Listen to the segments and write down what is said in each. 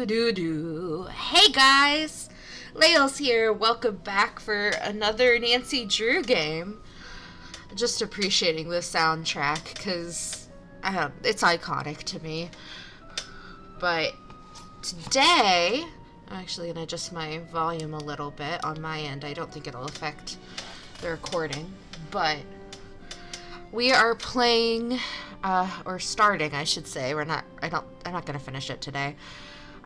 Do. Hey guys, Layles here. Welcome back for another Nancy Drew game. Just appreciating the soundtrack because it's iconic to me. But today, I'm actually going to adjust my volume a little bit on my end. I don't think it'll affect the recording, but we are playing, or starting, I should say. I'm not going to finish it today.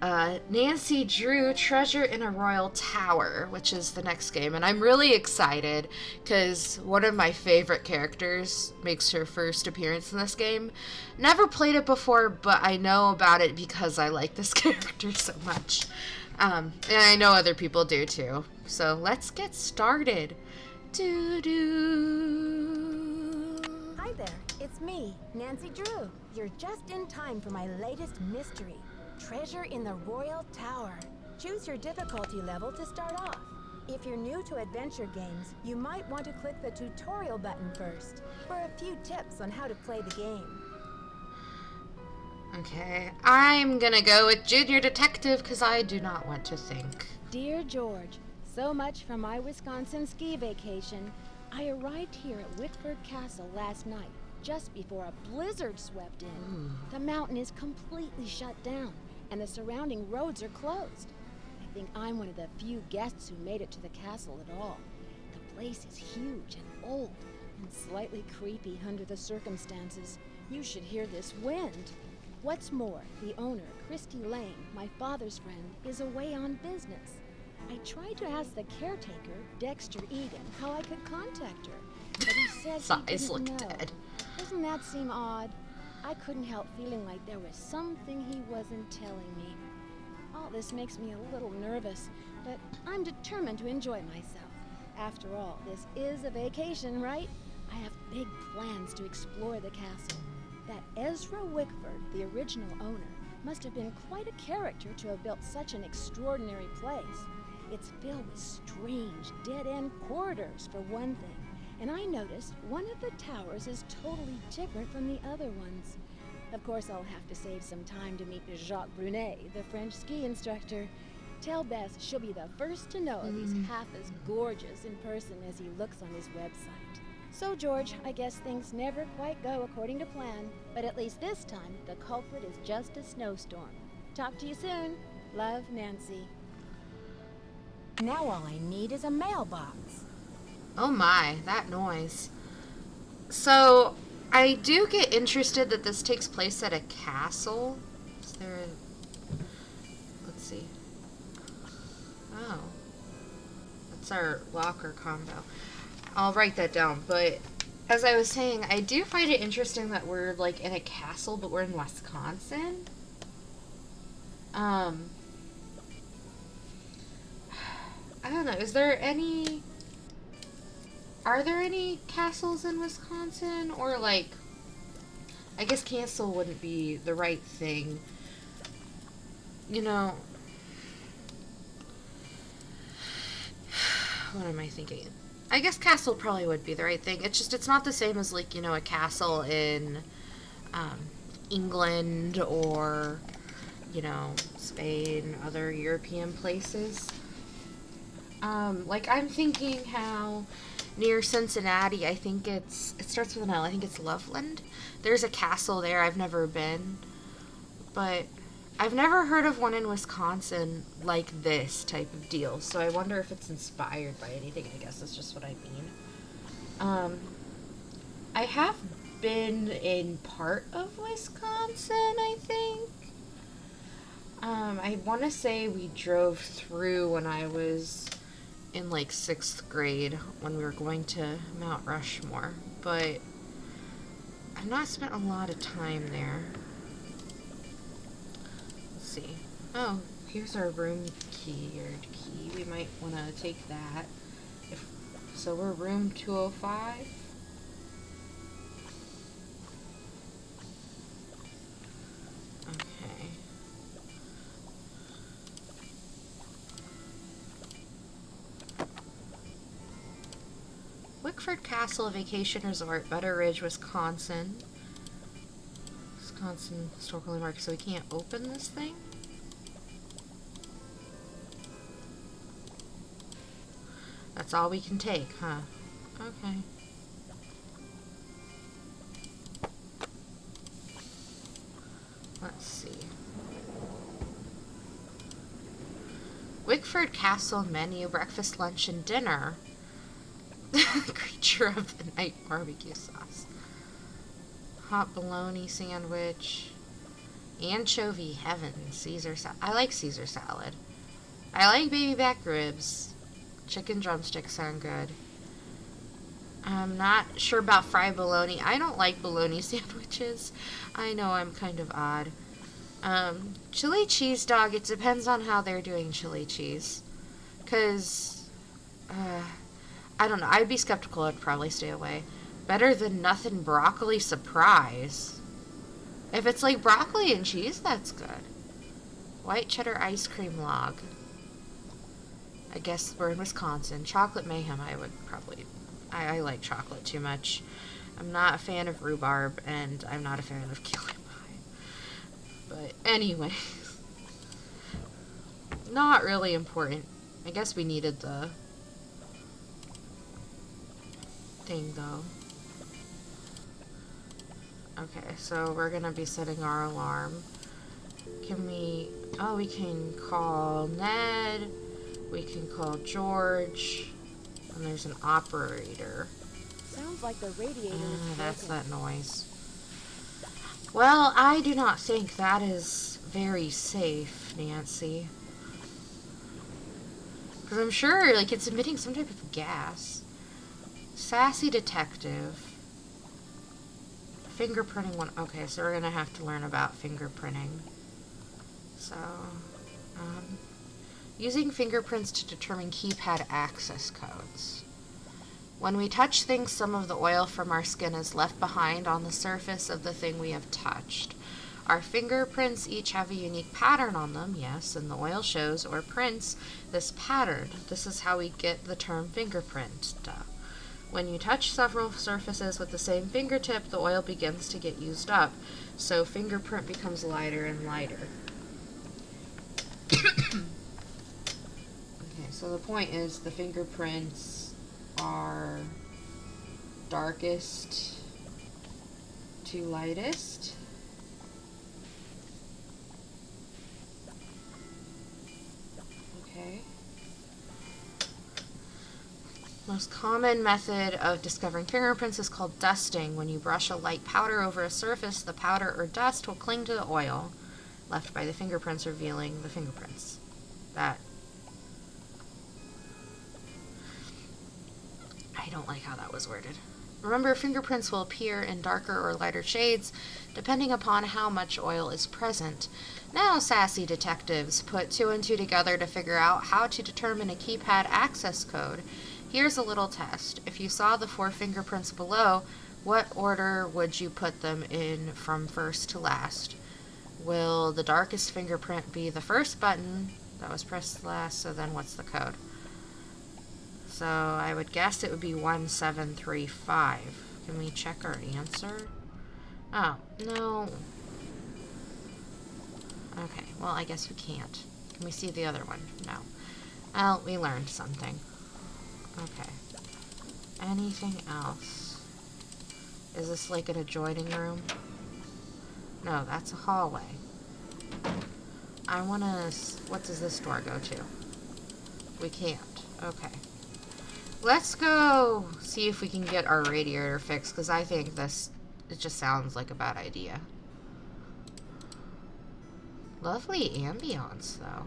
Nancy Drew Treasure in a Royal Tower, which is the next game, and I'm really excited because one of my favorite characters makes her first appearance in this game. Never played it before, but I know about it because I like this character so much, and I know other people do too. So let's get started. Hi there, it's me, Nancy Drew. You're just in time for my latest mystery. Treasure in the Royal Tower. Choose your difficulty level to start off. If you're new to adventure games, you might want to click the tutorial button first for a few tips on how to play the game. Okay, I'm gonna go with Junior Detective because I do not want to think. Dear George, so much for my Wisconsin ski vacation. I arrived here at Wickford Castle last night, just before a blizzard swept in. The mountain is completely shut down, and the surrounding roads are closed. I think I'm one of the few guests who made it to the castle at all. The place is huge and old, and slightly creepy under the circumstances. You should hear this wind. What's more, the owner, Christy Lane, my father's friend, is away on business. I tried to ask the caretaker, Dexter Egan, how I could contact her, but he said he didn't know. Dead. Doesn't that seem odd? I couldn't help feeling like there was something he wasn't telling me. All this makes me a little nervous, but I'm determined to enjoy myself. After all, this is a vacation, right? I have big plans to explore the castle. That Ezra Wickford, the original owner, must have been quite a character to have built such an extraordinary place. It's filled with strange, dead-end corridors, for one thing. And I noticed one of the towers is totally different from the other ones. Of course, I'll have to save some time to meet Jacques Brunet, the French ski instructor. Tell Bess she'll be the first to know if he's half as gorgeous in person as he looks on his website. So, George, I guess things never quite go according to plan, but at least this time, the culprit is just a snowstorm. Talk to you soon. Love, Nancy. Now all I need is a mailbox. Oh my, that noise. So, I do get interested that this takes place at a castle. Is there a... Let's see. Oh. That's our locker combo. I'll write that down, but as I was saying, I do find it interesting that we're, like, in a castle, but we're in Wisconsin. I don't know, are there any castles in Wisconsin? Or, like, I guess castle wouldn't be the right thing. You know, what am I thinking? I guess castle probably would be the right thing. It's just, it's not the same as, like, you know, a castle in, England or, you know, Spain, other European places. Like, I'm thinking how near Cincinnati, I think it starts with an L, I think it's Loveland. There's a castle there, I've never been, but I've never heard of one in Wisconsin like this type of deal, so I wonder if it's inspired by anything. I guess that's just what I mean. I have been in part of Wisconsin, I think. I want to say we drove through when I was in, like, 6th grade when we were going to Mount Rushmore, but I've not spent a lot of time there. Let's see. Oh, here's our room key. We might want to take that. So we're room 205. Okay. Wickford Castle Vacation Resort, Butter Ridge, Wisconsin. Wisconsin Historical Landmark, so we can't open this thing? That's all we can take, huh? Okay. Let's see. Wickford Castle menu, breakfast, lunch, and dinner. Creature of the night barbecue sauce. Hot bologna sandwich. Anchovy heaven. Caesar salad. I like Caesar salad. I like baby back ribs. Chicken drumsticks sound good. I'm not sure about fried bologna. I don't like bologna sandwiches. I know I'm kind of odd. Chili cheese dog, it depends on how they're doing chili cheese. Because, I don't know. I'd be skeptical. I'd probably stay away. Better than nothing broccoli surprise. If it's like broccoli and cheese, that's good. White cheddar ice cream log. I guess we're in Wisconsin. Chocolate mayhem, I would probably... I like chocolate too much. I'm not a fan of rhubarb, and I'm not a fan of key lime pie. But anyway. Not really important. I guess we needed the thing, though. Okay, so we're gonna be setting our alarm. Can we... Oh, we can call Ned. We can call George. And there's an operator. Sounds like the radiator is That's broken. that noise. Well, I do not think that is very safe, Nancy. Because I'm sure, like, it's emitting some type of gas. Sassy detective. Fingerprinting one. Okay, so we're gonna have to learn about fingerprinting. So, using fingerprints to determine keypad access codes. When we touch things, some of the oil from our skin is left behind on the surface of the thing we have touched. Our fingerprints each have a unique pattern on them, yes, and the oil shows or prints this pattern. This is how we get the term fingerprint. Duh. When you touch several surfaces with the same fingertip, the oil begins to get used up, so fingerprint becomes lighter and lighter. Okay, so the point is the fingerprints are darkest to lightest. Okay. Most common method of discovering fingerprints is called dusting. When you brush a light powder over a surface, the powder or dust will cling to the oil left by the fingerprints, revealing the fingerprints. I don't like how that was worded. Remember, fingerprints will appear in darker or lighter shades depending upon how much oil is present. Now, sassy detectives put 2 and 2 together to figure out how to determine a keypad access code. Here's a little test. If you saw the 4 fingerprints below, what order would you put them in from first to last? Will the darkest fingerprint be the first button that was pressed last? So then what's the code? So I would guess it would be 1735. Can we check our answer? Oh, no. Okay, well, I guess we can't. Can we see the other one? No. Well, we learned something. Okay. Anything else? Is this like an adjoining room? No, that's a hallway. I want to... What does this door go to? We can't. Okay. Let's go see if we can get our radiator fixed, because I think this... It just sounds like a bad idea. Lovely ambiance, though.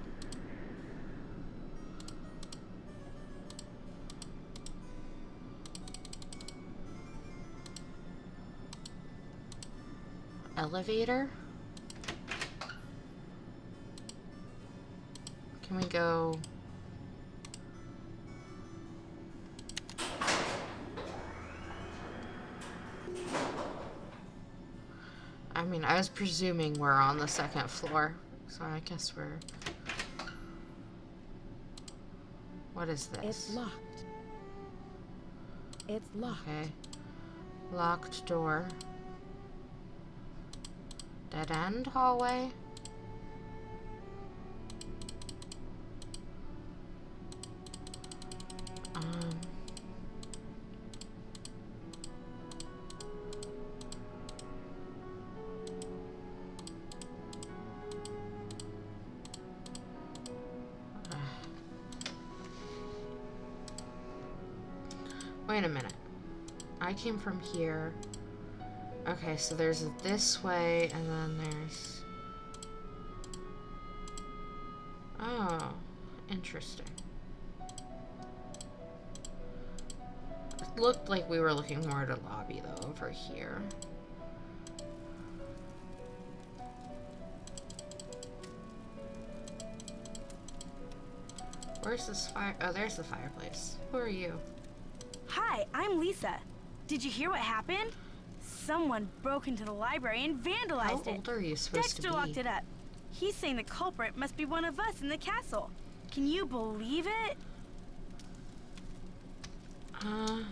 Elevator? Can we go... I mean, I was presuming we're on the 2nd floor, so I guess we're... What is this? It's locked. It's locked. Okay. Locked door. Dead end hallway. Wait a minute. I came from here. Okay, so there's this way, and then there's... Oh, interesting. It looked like we were looking more at a lobby, though, over here. Where's this fire? Oh, there's the fireplace. Who are you? Hi, I'm Lisa. Did you hear what happened? Someone broke into the library and vandalized it. How old are you supposed to be? Dexter locked it up. He's saying the culprit must be one of us in the castle. Can you believe it? I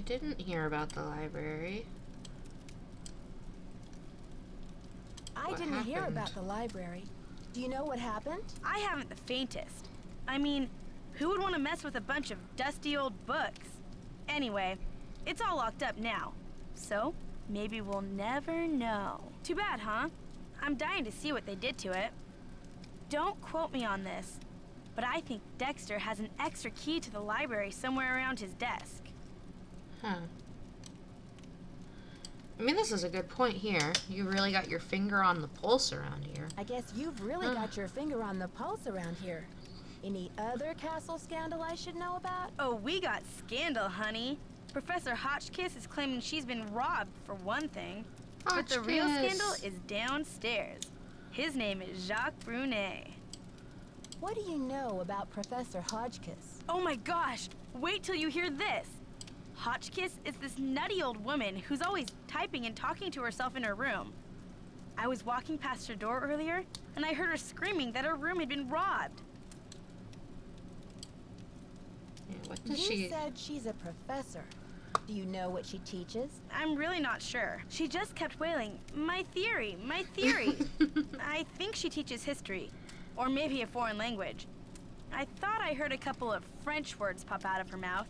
didn't hear about the library. I didn't hear about the library. Do you know what happened? I haven't the faintest. I mean, who would want to mess with a bunch of dusty old books? Anyway, it's all locked up now. So, maybe we'll never know. Too bad, huh? I'm dying to see what they did to it. Don't quote me on this, but I think Dexter has an extra key to the library somewhere around his desk. Huh. I mean, this is a good point here. You really got your finger on the pulse around here. I guess you've really got your finger on the pulse around here. Any other castle scandal I should know about? Oh, we got scandal, honey. Professor Hotchkiss is claiming she's been robbed, for one thing. But the real scandal is downstairs. His name is Jacques Brunet. What do you know about Professor Hotchkiss? Oh my gosh! Wait till you hear this! Hotchkiss is this nutty old woman who's always typing and talking to herself in her room. I was walking past her door earlier, and I heard her screaming that her room had been robbed. Yeah, what does You said she's a professor. Do you know what she teaches? I'm really not sure. She just kept wailing, "My theory, my theory." I think she teaches history, or maybe a foreign language. I thought I heard a couple of French words pop out of her mouth.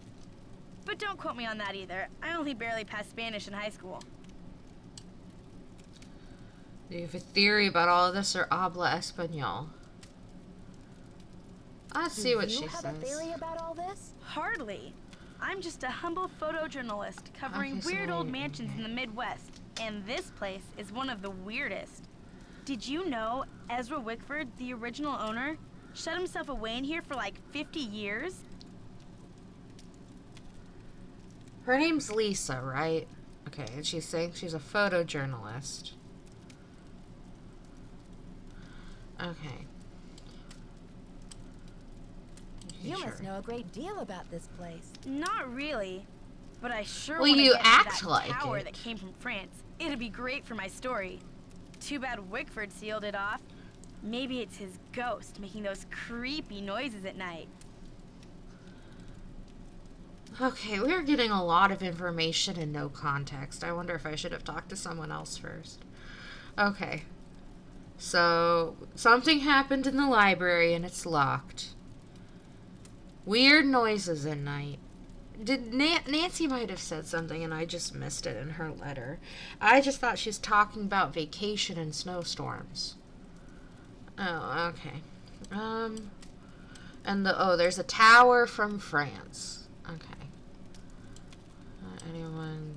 But don't quote me on that either. I only barely passed Spanish in high school. Do you have a theory about all of this, or habla español? Let's see what she says. Do you have a theory about all this? Hardly. I'm just a humble photojournalist covering weird old mansions in the Midwest, and this place is one of the weirdest. Did you know Ezra Wickford, the original owner, shut himself away in here for like 50 years? Her name's Lisa, right? Okay, and she's saying she's a photojournalist. Okay. You must know a great deal about this place. Not really, but I sure Well, want to you get to act that like tower it. that came from France. It'd be great for my story. Too bad Wickford sealed it off. Maybe it's his ghost making those creepy noises at night. Okay, we're getting a lot of information and no context. I wonder if I should have talked to someone else first. Okay. So, something happened in the library and it's locked. Weird noises at night. Nancy might have said something and I just missed it in her letter. I just thought she's talking about vacation and snowstorms. Oh, okay. And there's a tower from France. Okay. Anyone?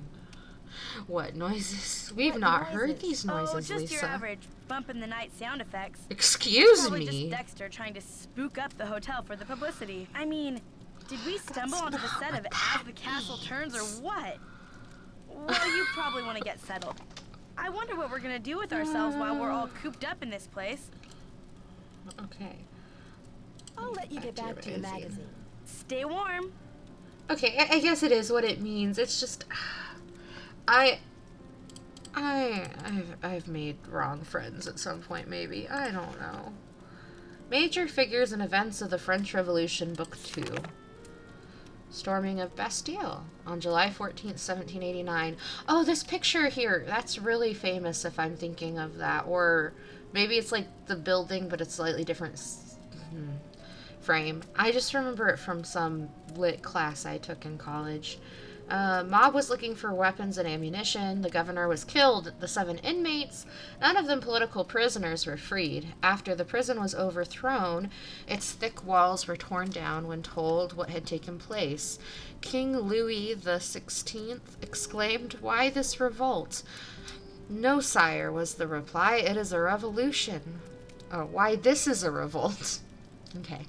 What noises? We've not heard these noises, Oh, just Lisa. your average bump in the night sound effects. Excuse Probably me. just Dexter trying to spook up the hotel for the publicity. I mean, did we stumble onto the set of As the Castle Turns or what? Well, you probably want to get settled. I wonder what we're gonna do with ourselves while we're all cooped up in this place. Okay. I'll let you get back to your magazine. Stay warm. Okay, I guess it is what it means. It's just, I've made wrong friends at some point, maybe. I don't know. Major figures and events of the French Revolution, Book 2. Storming of Bastille on July 14th, 1789. Oh, this picture here, that's really famous if I'm thinking of that. Or maybe it's like the building, but it's slightly different frame. I just remember it from some lit class I took in college. Mob was looking for weapons and ammunition. The governor was killed. The 7 inmates, none of them political prisoners, were freed. After the prison was overthrown, its thick walls were torn down when told what had taken place. King Louis XVI exclaimed, "Why this revolt?" "No, sire," was the reply. "It is a revolution." "Oh, why this is a revolt?" Okay.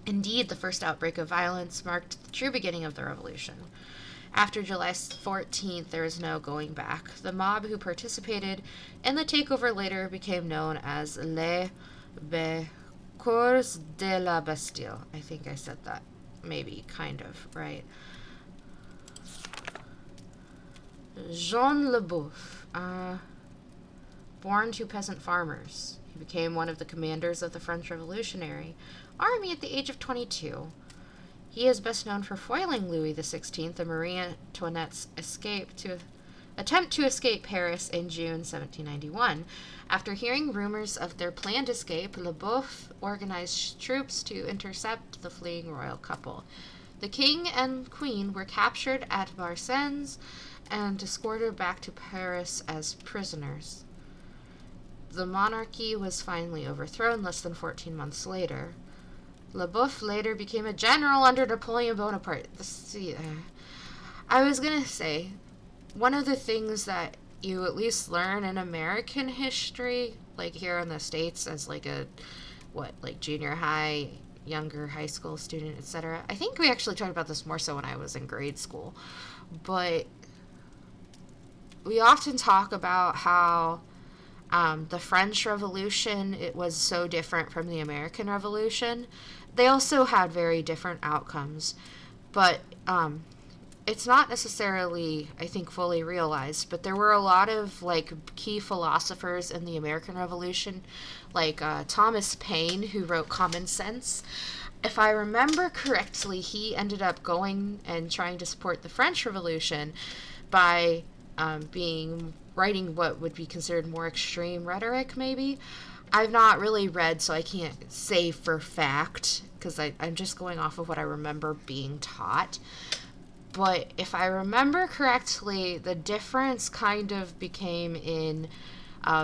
Indeed, the first outbreak of violence marked the true beginning of the revolution. After July 14th, there is no going back. The mob who participated in the takeover later became known as Les Becours de la Bastille. I think I said that. Maybe, kind of, right. Jean Leboeuf, born to peasant farmers. He became one of the commanders of the French Revolutionary Army at the age of 22. He is best known for foiling Louis XVI and Marie Antoinette's attempt to escape Paris in June 1791. After hearing rumors of their planned escape, Leboeuf organized troops to intercept the fleeing royal couple. The king and queen were captured at Vincennes and escorted back to Paris as prisoners. The monarchy was finally overthrown less than 14 months later. Leboeuf later became a general under Napoleon Bonaparte. I was going to say, one of the things that you at least learn in American history, like here in the States as like a, junior high, younger high school student, etc. I think we actually talked about this more so when I was in grade school. But we often talk about how the French Revolution, it was so different from the American Revolution. They also had very different outcomes, but it's not necessarily, I think, fully realized, but there were a lot of, key philosophers in the American Revolution, like Thomas Paine, who wrote Common Sense. If I remember correctly, he ended up going and trying to support the French Revolution by writing what would be considered more extreme rhetoric, maybe. I've not really read, so I can't say for fact, because I'm just going off of what I remember being taught. But if I remember correctly, the difference kind of became in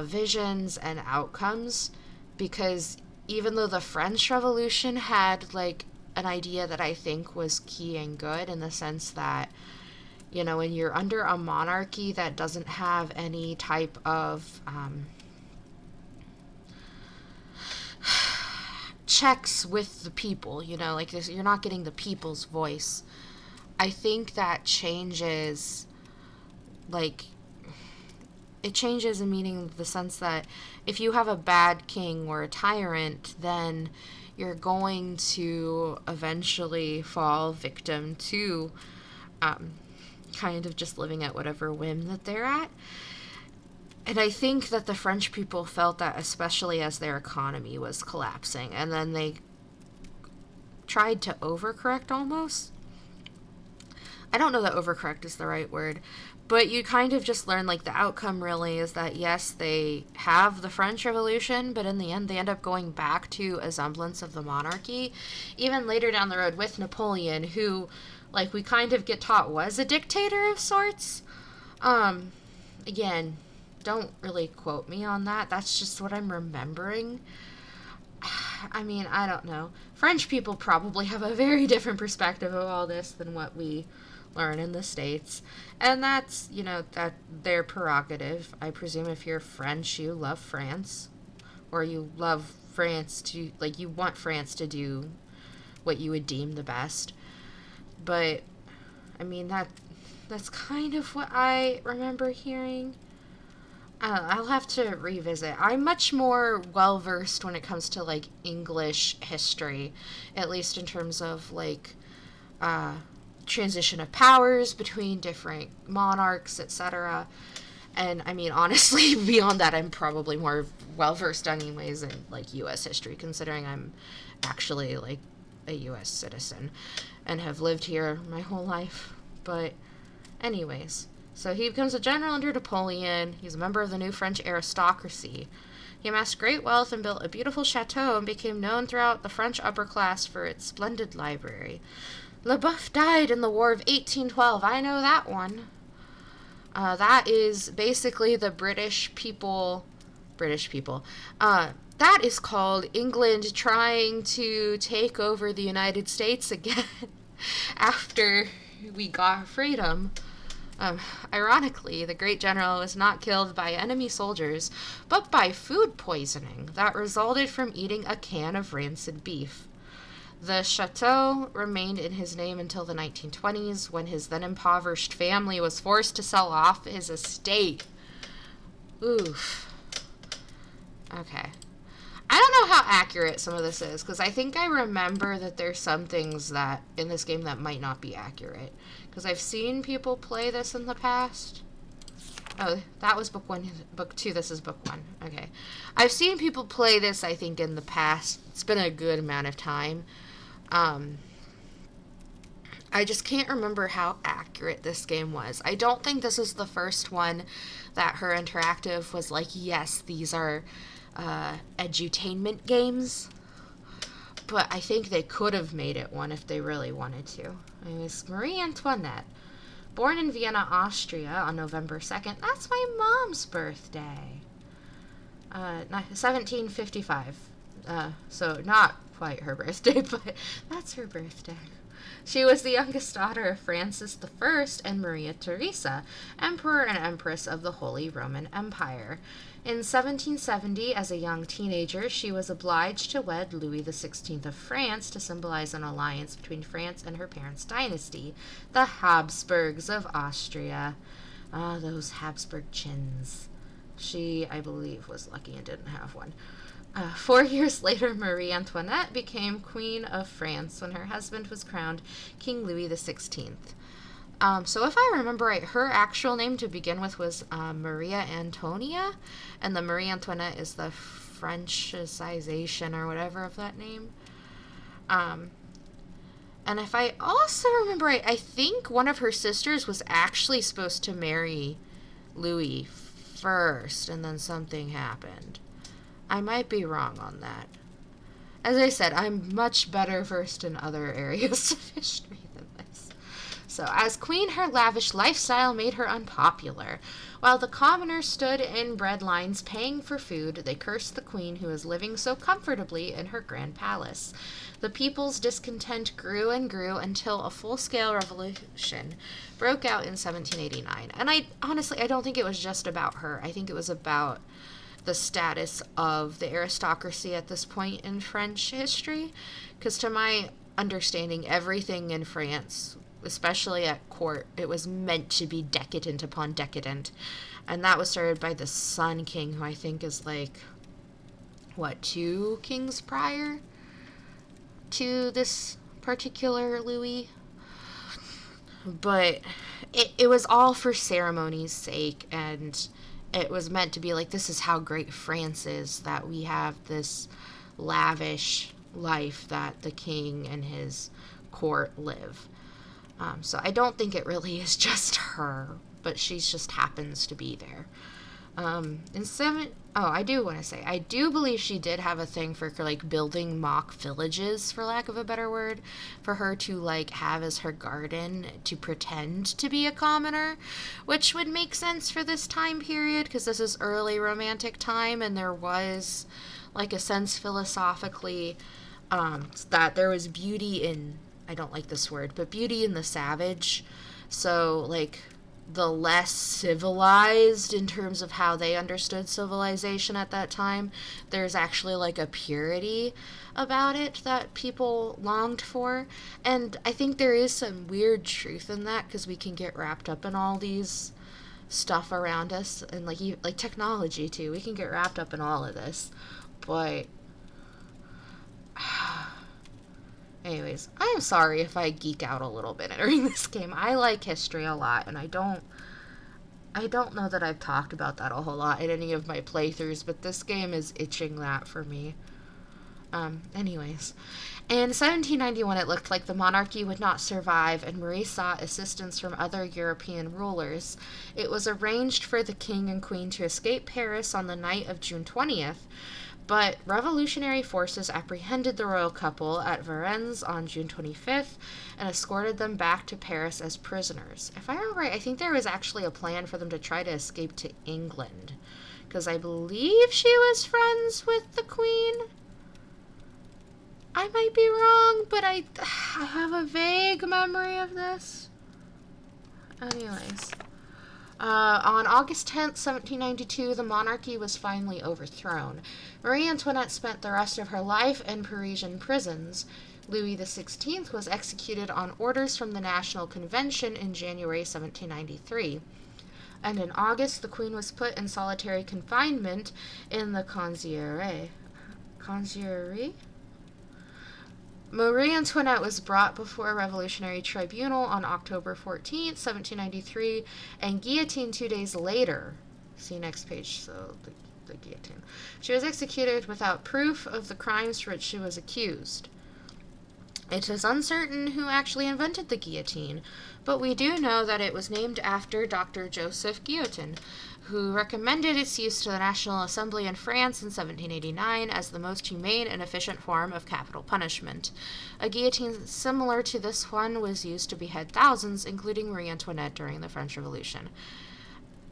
visions and outcomes, because even though the French Revolution had, an idea that I think was key and good in the sense that, when you're under a monarchy that doesn't have any type of checks with the people, this, you're not getting the people's voice. I think that changes, it changes in meaning the sense that if you have a bad king or a tyrant, then you're going to eventually fall victim to kind of just living at whatever whim that they're at. And I think that the French people felt that, especially as their economy was collapsing, and then they tried to overcorrect almost. I don't know that overcorrect is the right word, but you kind of just learn, the outcome really is that, yes, they have the French Revolution, but in the end they end up going back to a semblance of the monarchy. Even later down the road with Napoleon, who, we kind of get taught was a dictator of sorts. Again, don't really quote me on that. That's just what I'm remembering. I mean, I don't know. French people probably have a very different perspective of all this than what we learn in the States. And that's, that their prerogative. I presume if you're French, you love France. Or you love France to, you want France to do what you would deem the best. But, I mean, that's kind of what I remember hearing. I'll have to revisit. I'm much more well-versed when it comes to, English history, at least in terms of, transition of powers between different monarchs, etc. And, I mean, honestly, beyond that, I'm probably more well-versed anyways in, U.S. history, considering I'm actually, a U.S. citizen and have lived here my whole life. But, anyways, so he becomes a general under Napoleon. He's a member of the new French aristocracy. He amassed great wealth and built a beautiful chateau and became known throughout the French upper class for its splendid library. LaBeouf died in the War of 1812. I know that one. That is basically the British people. That is called England trying to take over the United States again after we got freedom. Ironically, the great general was not killed by enemy soldiers, but by food poisoning that resulted from eating a can of rancid beef. The chateau remained in his name until the 1920s, when his then impoverished family was forced to sell off his estate. Oof. Okay. I don't know how accurate some of this is, because I think I remember that there's some things that in this game that might not be accurate. Because I've seen people play this in the past. Oh, that was book 1. Book 2, this is book 1. Okay. I've seen people play this, I think, in the past. It's been a good amount of time. I just can't remember how accurate this game was. I don't think this is the first one that Her Interactive was like, yes, these are edutainment games. But I think they could have made it one if they really wanted to. Anyways, Marie Antoinette. Born in Vienna, Austria on November 2nd. That's my mom's birthday. 1755. So not quite her birthday, but that's her birthday. She was the youngest daughter of Francis I and Maria Theresa, Emperor and Empress of the Holy Roman Empire. In 1770, as a young teenager, she was obliged to wed Louis XVI of France to symbolize an alliance between France and her parents' dynasty, the Habsburgs of Austria. Ah, those Habsburg chins. She, I believe, was lucky and didn't have one. 4 years later, Marie Antoinette became Queen of France when her husband was crowned King Louis XVI. So if I remember right, her actual name to begin with was Maria Antonia, and the Marie Antoinette is the Frenchicization or whatever of that name. And if I also remember right, I think one of her sisters was actually supposed to marry Louis first, and then something happened. I might be wrong on that. As I said, I'm much better versed in other areas of history than this. So, as queen, her lavish lifestyle made her unpopular. While the commoners stood in bread lines paying for food, they cursed the queen who was living so comfortably in her grand palace. The people's discontent grew and grew until a full-scale revolution broke out in 1789. And I don't think it was just about her. I think it was about the status of the aristocracy at this point in French history, because to my understanding, everything in France, especially at court, it was meant to be decadent upon decadent, and that was started by the Sun King, who I think is like, 2 kings prior to this particular Louis? But it was all for ceremony's sake, and it was meant to be like, this is how great France is, that we have this lavish life that the king and his court live. So I don't think it really is just her, but she just happens to be there. I do want to say, I do believe she did have a thing for, like, building mock villages, for lack of a better word, for her to, like, have as her garden to pretend to be a commoner, which would make sense for this time period, because this is early Romantic time, and there was, like, a sense philosophically that there was beauty in, I don't like this word, but beauty in the savage. So, like, the less civilized in terms of how they understood civilization at that time, there's actually like a purity about it that people longed for. And I think there is some weird truth in that, because we can get wrapped up in all these stuff around us, and like technology too. We can get wrapped up in all of this, but anyways, I am sorry if I geek out a little bit during this game. I like history a lot, and I don't know that I've talked about that a whole lot in any of my playthroughs, but this game is itching that for me. Anyways. In 1791, it looked like the monarchy would not survive, and Marie sought assistance from other European rulers. It was arranged for the king and queen to escape Paris on the night of June 20th, But revolutionary forces apprehended the royal couple at Varennes on June 25th and escorted them back to Paris as prisoners. If I remember right, I think there was actually a plan for them to try to escape to England, because I believe she was friends with the Queen. I might be wrong, but I have a vague memory of this. Anyways. On August 10th, 1792, the monarchy was finally overthrown. Marie Antoinette spent the rest of her life in Parisian prisons. Louis XVI was executed on orders from the National Convention in January 1793. And in August, the Queen was put in solitary confinement in the Conciergerie. Marie Antoinette was brought before a revolutionary tribunal on October 14th, 1793, and guillotined 2 days later. See next page, so the guillotine. She was executed without proof of the crimes for which she was accused. It is uncertain who actually invented the guillotine, but we do know that it was named after Dr. Joseph Guillotin, who recommended its use to the National Assembly in France in 1789 as the most humane and efficient form of capital punishment. A guillotine similar to this one was used to behead thousands, including Marie Antoinette, during the French Revolution.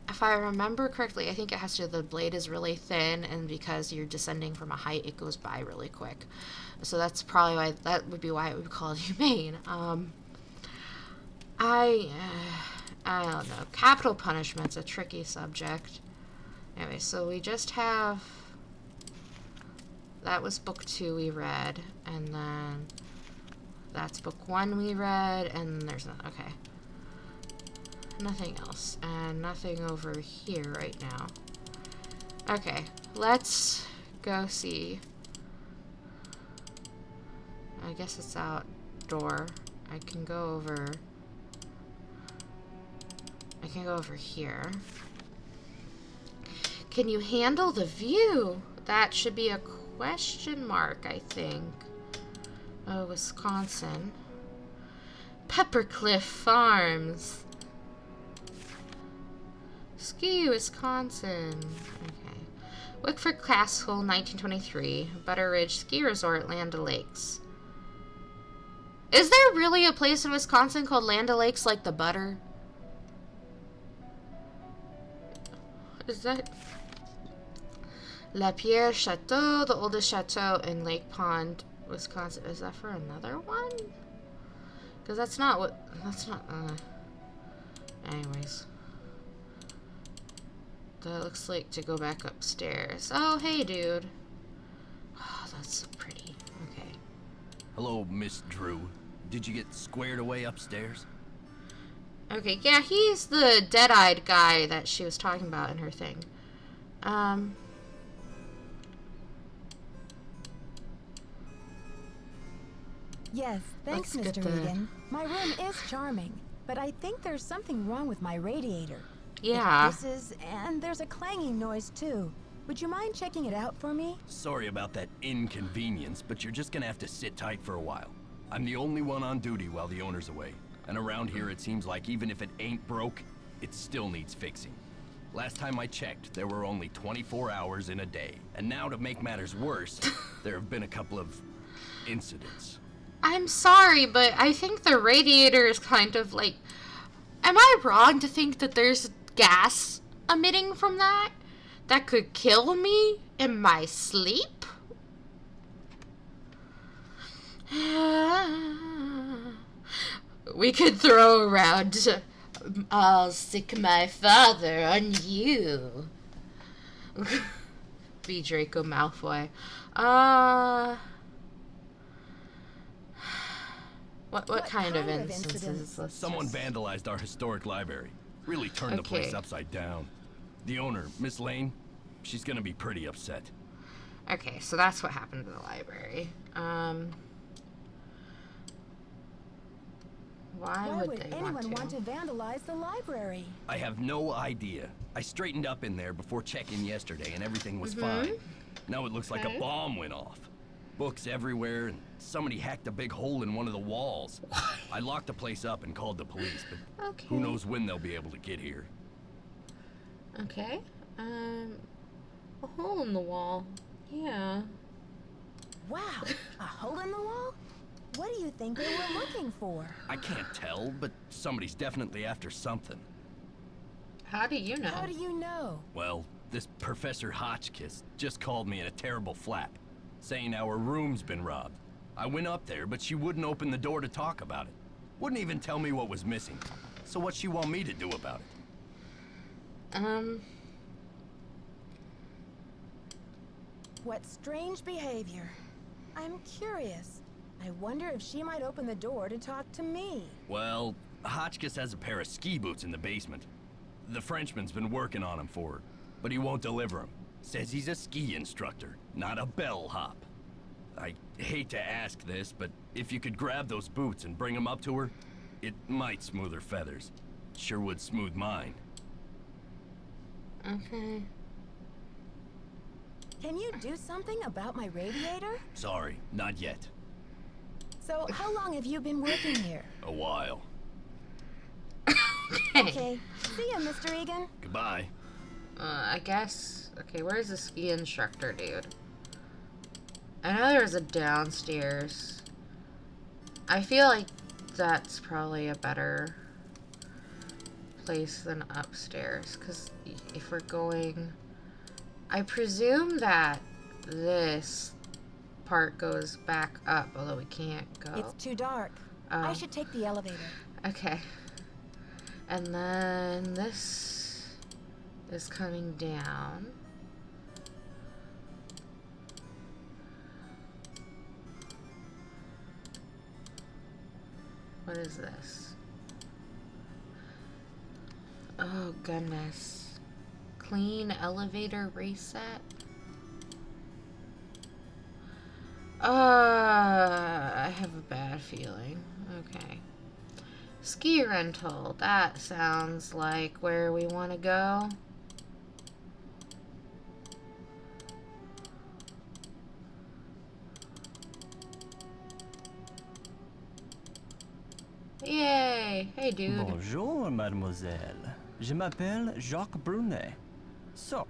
If I remember correctly, I think it has to do with the blade is really thin, and because you're descending from a height, it goes by really quick. So that's probably why, that would be why it would be called humane. I don't know. Capital punishment's a tricky subject. Anyway, so we just have... That was book 2 we read, and then that's book 1 we read, and there's no... Okay. Nothing else, and nothing over here right now. Okay, let's go see. I guess it's outdoor. I can go over here. Can you handle the view? That should be a question mark, I think. Oh, Wisconsin. Peppercliff Farms. Ski, Wisconsin. Okay. Wickford Castle, 1923. Butter Ridge Ski Resort, Land O'Lakes. Is there really a place in Wisconsin called Land O'Lakes, like the butter? Is that... La Pierre Chateau, the oldest chateau in Lake Pond, Wisconsin. Is that for another one? Because that's not what... That's not... Anyways. That looks like to go back upstairs. Oh, hey, dude. Oh, that's so pretty. Okay. Hello, Miss Drew. Did you get squared away upstairs? Okay, yeah, he's the dead-eyed guy that she was talking about in her thing. Yes, thanks, Let's Mr. get the- Egan. My room is charming, but I think there's something wrong with my radiator. Yeah. It hisses, and there's a clanging noise, too. Would you mind checking it out for me? Sorry about that inconvenience, but you're just gonna have to sit tight for a while. I'm the only one on duty while the owner's away. And around here it seems like even if it ain't broke, it still needs fixing. Last time I checked, there were only 24 hours in a day. And now to make matters worse, there have been a couple of incidents. I'm sorry, but I think the radiator is kind of like... Am I wrong to think that there's gas emitting from that? That could kill me in my sleep? We could throw around... I'll stick my father on you. Be Draco Malfoy. What kind of instances? Let's Someone just- vandalized our historic library. Really turned the place upside down. The owner, Miss Lane, she's gonna be pretty upset. Okay, so that's what happened to the library. Why would they anyone want want to vandalize the library? I have no idea. I straightened up in there before check-in yesterday and everything was fine. Now it looks like a bomb went off. Books everywhere, and somebody hacked a big hole in one of the walls. I locked the place up and called the police, but who knows when they'll be able to get here. Okay. A hole in the wall. Yeah. Wow, a hole in the wall? What do you think they were looking for? I can't tell, but somebody's definitely after something. How do you know? How do you know? Well, this Professor Hotchkiss just called me in a terrible flap, saying our room's been robbed. I went up there, but she wouldn't open the door to talk about it. Wouldn't even tell me what was missing. So what she want me to do about it? What strange behavior. I'm curious. I wonder if she might open the door to talk to me. Well, Hotchkiss has a pair of ski boots in the basement. The Frenchman's been working on them for her, but he won't deliver them. Says he's a ski instructor, not a bellhop. I hate to ask this, but if you could grab those boots and bring them up to her, it might smooth her feathers. Sure would smooth mine. Okay. Can you do something about my radiator? Sorry, not yet. So, how long have you been working here? A while. Okay. See ya, Mr. Egan. Goodbye. I guess. Okay, where's the ski instructor, dude? I know there's a downstairs. I feel like that's probably a better place than upstairs, because if we're going, I presume that this part goes back up, although we can't go. It's too dark. I should take the elevator. Okay. And then this is coming down. What is this? Oh, goodness. Clean elevator reset? I have a bad feeling. Okay. Ski rental. That sounds like where we want to go. Yay! Hey, dude. Bonjour, mademoiselle. Je m'appelle Jacques Brunet. So,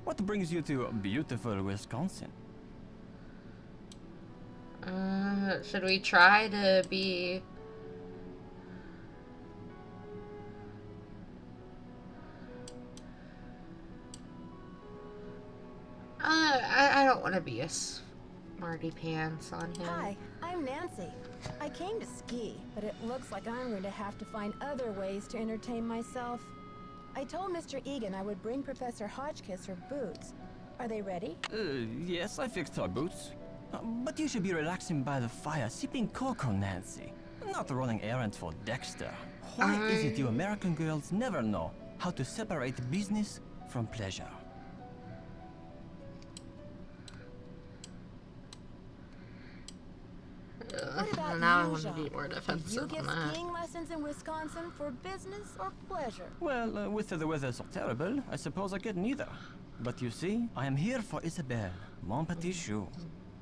what brings you to beautiful Wisconsin? Should we try to be... I don't want to be a smarty pants on him. Hi, I'm Nancy. I came to ski, but it looks like I'm going to have to find other ways to entertain myself. I told Mr. Egan I would bring Professor Hotchkiss her boots. Are they ready? Yes, I fixed our boots. But you should be relaxing by the fire, sipping cocoa, Nancy. Not running errands for Dexter. Why is it you American girls never know how to separate business from pleasure? What about now I you, want to be Jacques? more Do defensive you get on that. skiing lessons in Wisconsin for business or pleasure? Well, with the weather so terrible, I suppose I get neither. But you see, I am here for Isabelle, mon petit chou.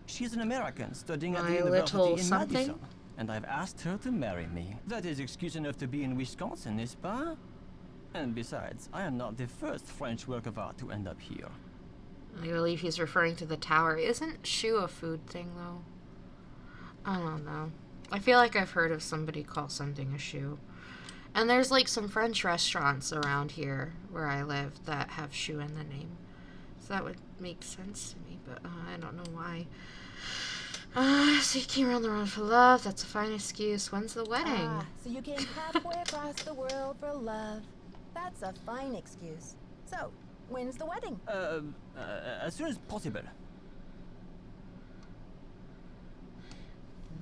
She is an American studying at the My university little in something? Madison, and I've asked her to marry me. That is excuse enough to be in Wisconsin, n'est-ce pas? And besides, I am not the first French work of art to end up here. I believe he's referring to the tower. Isn't shoe a food thing, though? I don't know. I feel like I've heard of somebody call something a shoe. And there's like some French restaurants around here where I live that have shoe in the name. So that would make sense to me, but I don't know why. Seeking around the world for love. That's a fine excuse. When's the wedding? Ah, so you came halfway across the world for love. That's a fine excuse. So, when's the wedding? As soon as possible.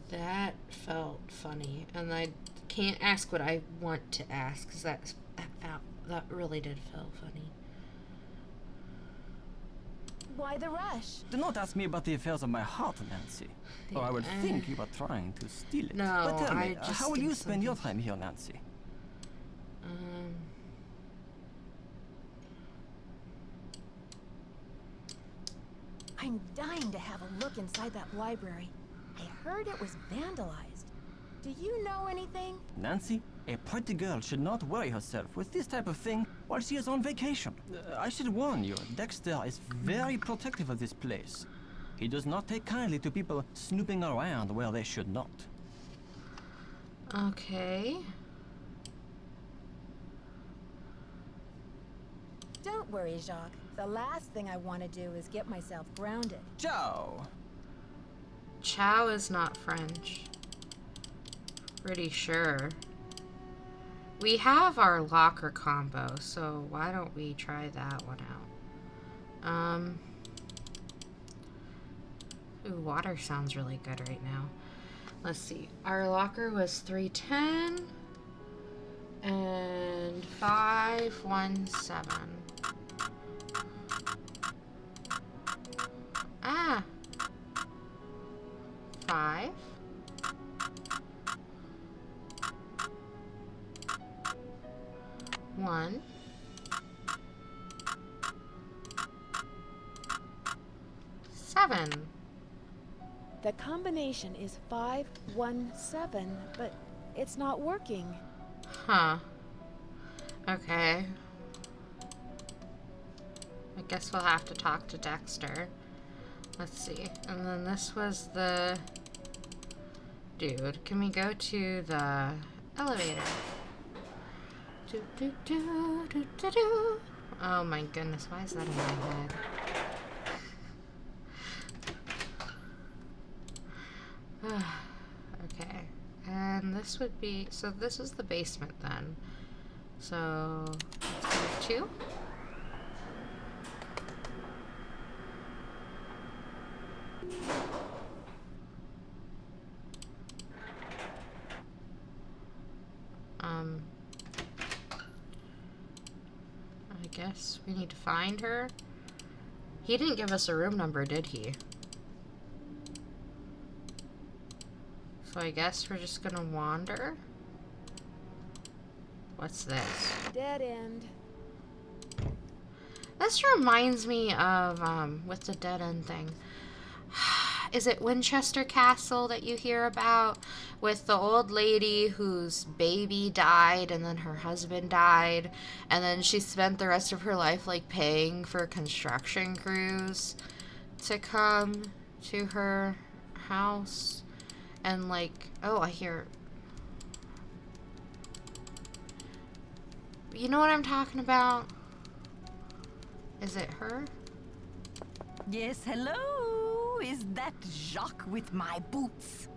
That felt funny, and I can't ask what I want to ask, because that really did feel funny. Why the rush? Do not ask me about the affairs of my heart, Nancy. Or I would think you are trying to steal it. No, but tell me, I just how will think you spend your time here, Nancy? I'm dying to have a look inside that library. I heard it was vandalized. Do you know anything? Nancy, a pretty girl should not worry herself with this type of thing while she is on vacation. I should warn you, Dexter is very protective of this place. He does not take kindly to people snooping around where they should not. Okay. Don't worry, Jacques. The last thing I want to do is get myself grounded. Ciao! Chow is not French. Pretty sure. We have our locker combo, so why don't we try that one out? Ooh, water sounds really good right now. Let's see. Our locker was 310 and 517. Ah. 5. 1. 7. The combination is 517, but it's not working. Huh. Okay. I guess we'll have to talk to Dexter. Let's see. And then this was the... Dude, can we go to the elevator? Do, do, do, do, do, do. Oh my goodness, why is that in my head? Okay. And this would be... So this is the basement then. So... let's go to 2. I guess we need to find her. He didn't give us a room number, did he? So I guess we're just gonna wander. What's this? Dead end. This reminds me of, with the dead end thing. Is it Winchester Castle that you hear about? With the old lady whose baby died and then her husband died. And then she spent the rest of her life, like, paying for construction crews to come to her house. And, like, oh, I hear... You know what I'm talking about? Is it her? Yes, hello? Is that Jacques with my boots?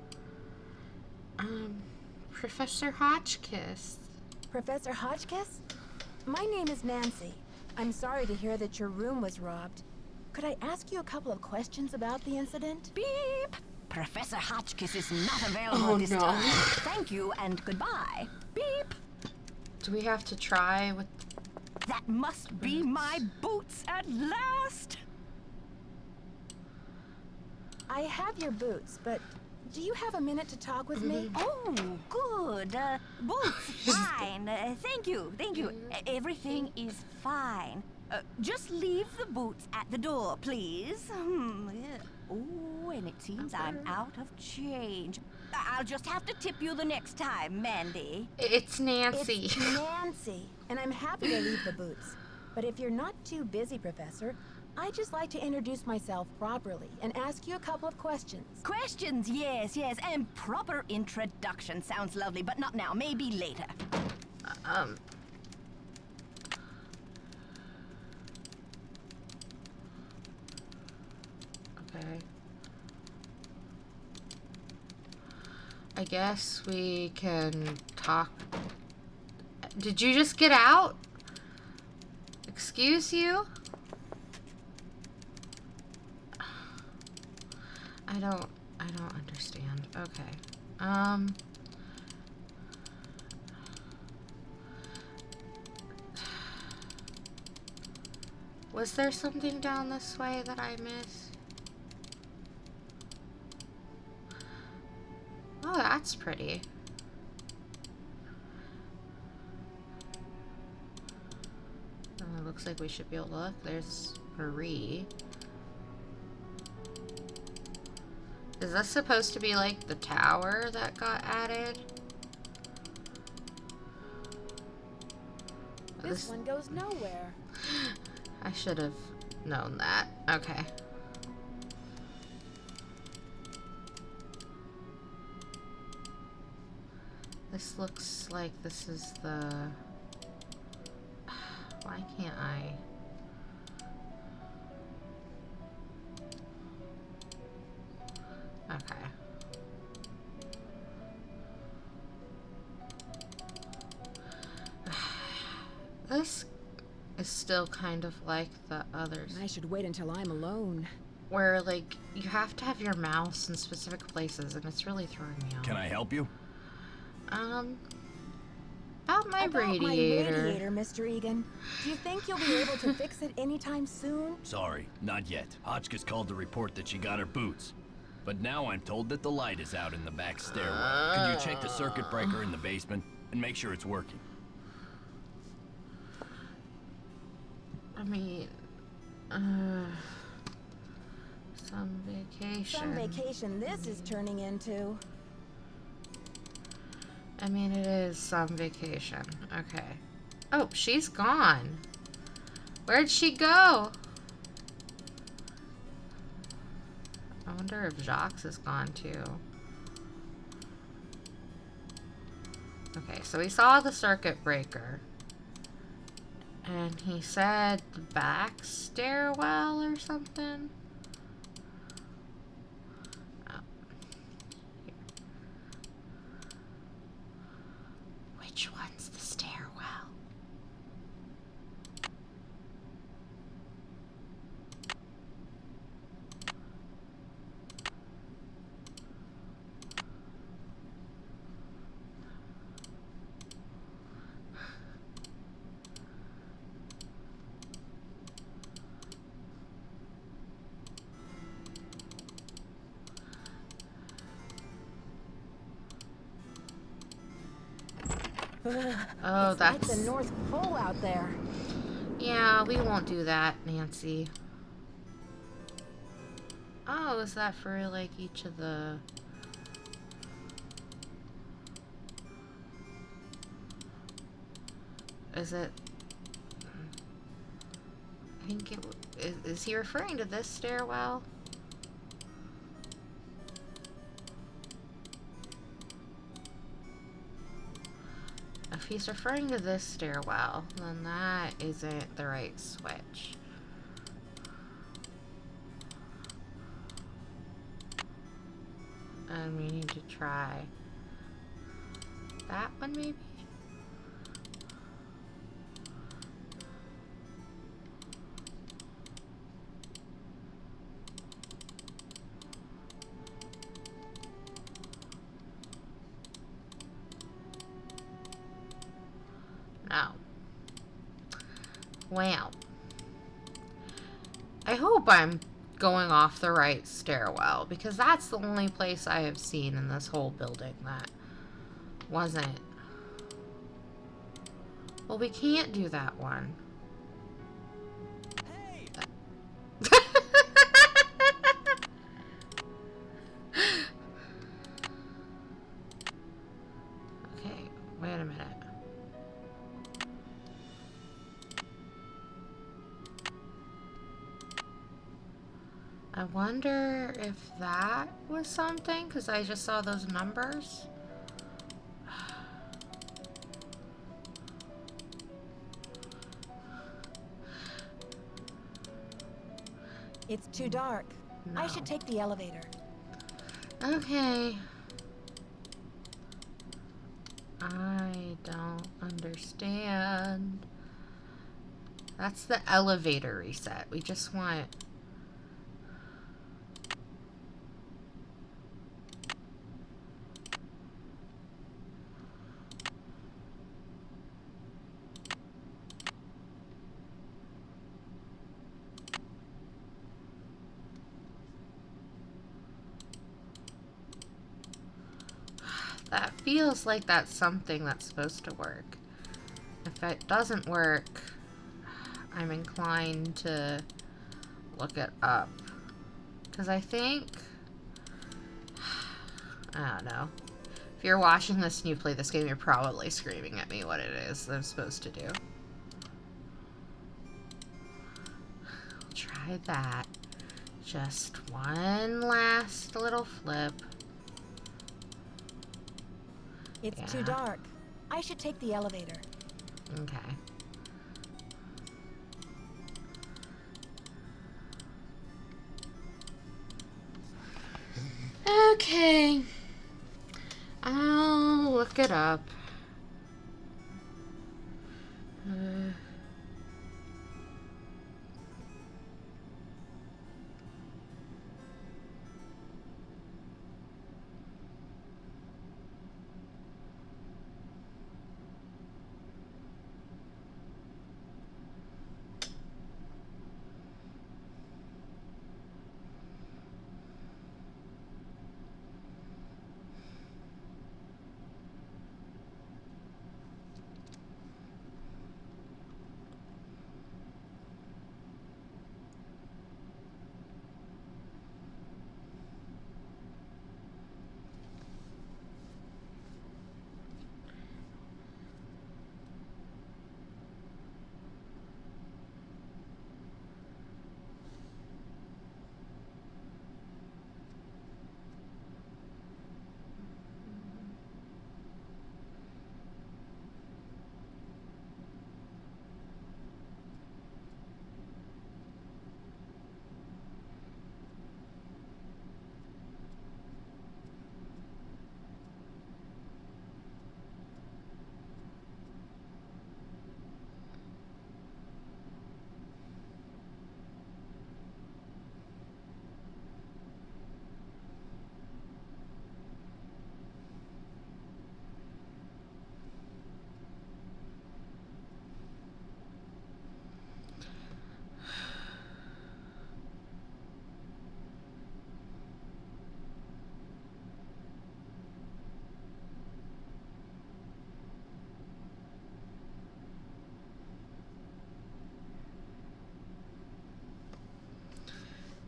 Professor Hotchkiss. Professor Hotchkiss? My name is Nancy. I'm sorry to hear that your room was robbed. Could I ask you a couple of questions about the incident? Beep! Professor Hotchkiss is not available this time. Thank you and goodbye. Beep! Do we have to try with... That must be my boots at last! I have your boots, but do you have a minute to talk with me? Oh, good. Boots, fine. Thank you, thank you. Everything is fine. Just leave the boots at the door, please. Oh, and it seems I'm out of change. I'll just have to tip you the next time, Mandy. It's Nancy. It's Nancy, and I'm happy to leave the boots. But if you're not too busy, Professor, I'd just like to introduce myself properly and ask you a couple of questions. Questions, yes, yes. And proper introduction sounds lovely, but not now. Maybe later. Okay. I guess we can talk. Did you just get out? Excuse you? I don't understand. Okay. Was there something down this way that I missed? Oh, that's pretty. It looks like we should be able to look. There's Marie. Is this supposed to be like the tower that got added? This one goes nowhere. I should have known that. Okay. This looks like this is the... Why can't I? Okay. This is still kind of like the others. I should wait until I'm alone. Where, like, you have to have your mouse in specific places, and it's really throwing me off. Can I help you? About my radiator. My radiator, Mr. Egan. Do you think you'll be able to fix it anytime soon? Sorry, not yet. Hotchkiss called to report that she got her boots. But now I'm told that the light is out in the back stairwell. Could you check the circuit breaker in the basement and make sure it's working? I mean, some vacation. Some vacation this is turning into. I mean, it is some vacation. Okay. Oh, she's gone. Where'd she go? I wonder if Jacques is gone too. Okay, so we saw the circuit breaker. And he said the back stairwell or something. Oh. Here. Which one's the stairwell? Oh, It's like that's... the North Pole out there. Yeah, we won't do that, Nancy. Oh, is that for, like, each of the... Is it... I think it... Is he referring to this stairwell? If he's referring to this stairwell, then that isn't the right switch. And we need to try that one, maybe? No. Wow. I hope I'm going off the right stairwell, because that's the only place I have seen in this whole building that wasn't. Well, we can't do that one. Hey! Okay, wait a minute. I wonder if that was something, because I just saw those numbers. It's too dark. I should take the elevator. Okay. I don't understand. That's the elevator reset. We just want... That feels like that's something that's supposed to work. If it doesn't work, I'm inclined to look it up. Because I think... I don't know. If you're watching this and you play this game, you're probably screaming at me what it is that I'm supposed to do. We'll try that. Just one last little flip. It's too dark. I should take the elevator. Okay. Okay. I'll look it up.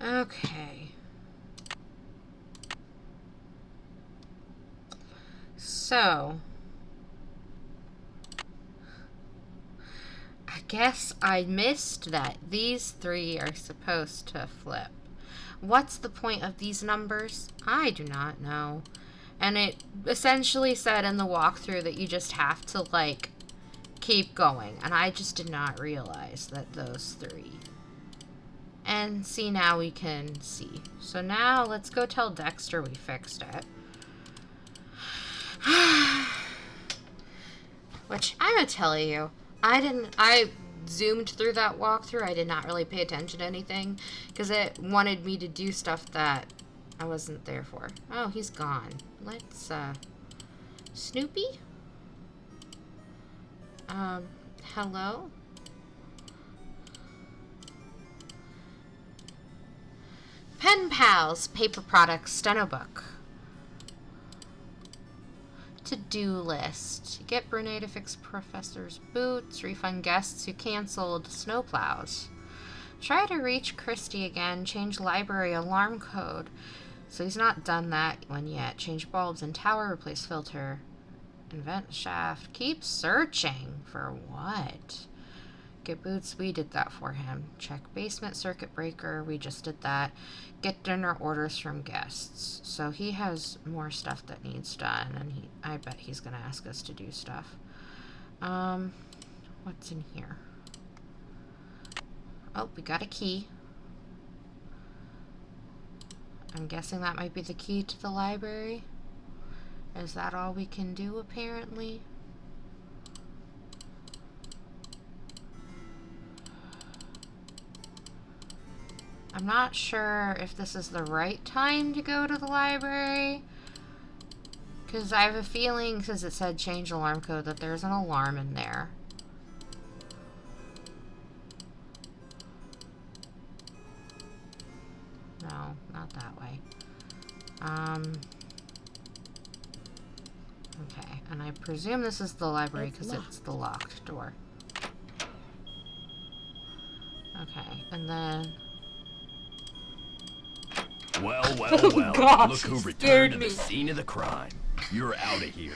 Okay. So, I guess I missed that these three are supposed to flip. What's the point of these numbers? I do not know. And it essentially said in the walkthrough that you just have to, like, keep going. And I just did not realize that those three. And see, now we can see. So now let's go tell Dexter we fixed it. Which, I'm gonna tell you, I zoomed through that walkthrough. I did not really pay attention to anything because it wanted me to do stuff that I wasn't there for. Oh, he's gone. Let's, Snoopy? Hello? Pen Pals, Paper Products, Steno Book. To-do list. Get Brene to fix Professor's boots. Refund guests who canceled snowplows. Try to reach Christy again. Change library alarm code. So he's not done that one yet. Change bulbs in tower. Replace filter. Invent shaft. Keep searching. For what? Get boots. We did that for him. Check basement circuit breaker. We just did that. Get dinner orders from guests. So he has more stuff that needs done, and I bet he's gonna ask us to do stuff. What's in here? Oh, we got a key. I'm guessing that might be the key to the library. Is that all we can do, apparently? I'm not sure if this is the right time to go to the library. Because I have a feeling, because it said change alarm code, that there's an alarm in there. No, not that way. Okay, and I presume this is the library because it's the locked door. Okay, and then... Well, Gosh, look who you returned scared to me. the scene of the crime. You're out of here.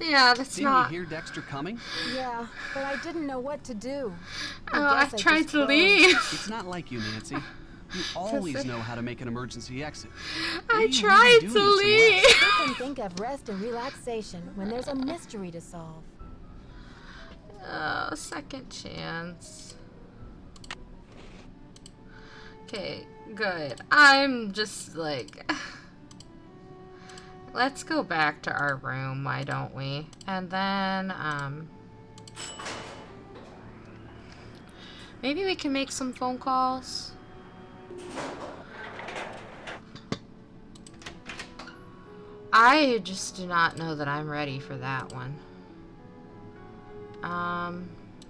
Yeah, that's Didn't not... you hear Dexter coming? Yeah, but I didn't know what to do. Oh, I guess tried just to froze. leave. It's not like you, Nancy. You always know how to make an emergency exit. I Maybe you tried really do to need some leave. rest. Who can think of rest and relaxation when there's a mystery to solve? Oh, second chance. Okay, good. I'm just like... Let's go back to our room, why don't we? And then, maybe we can make some phone calls. I just do not know that I'm ready for that one.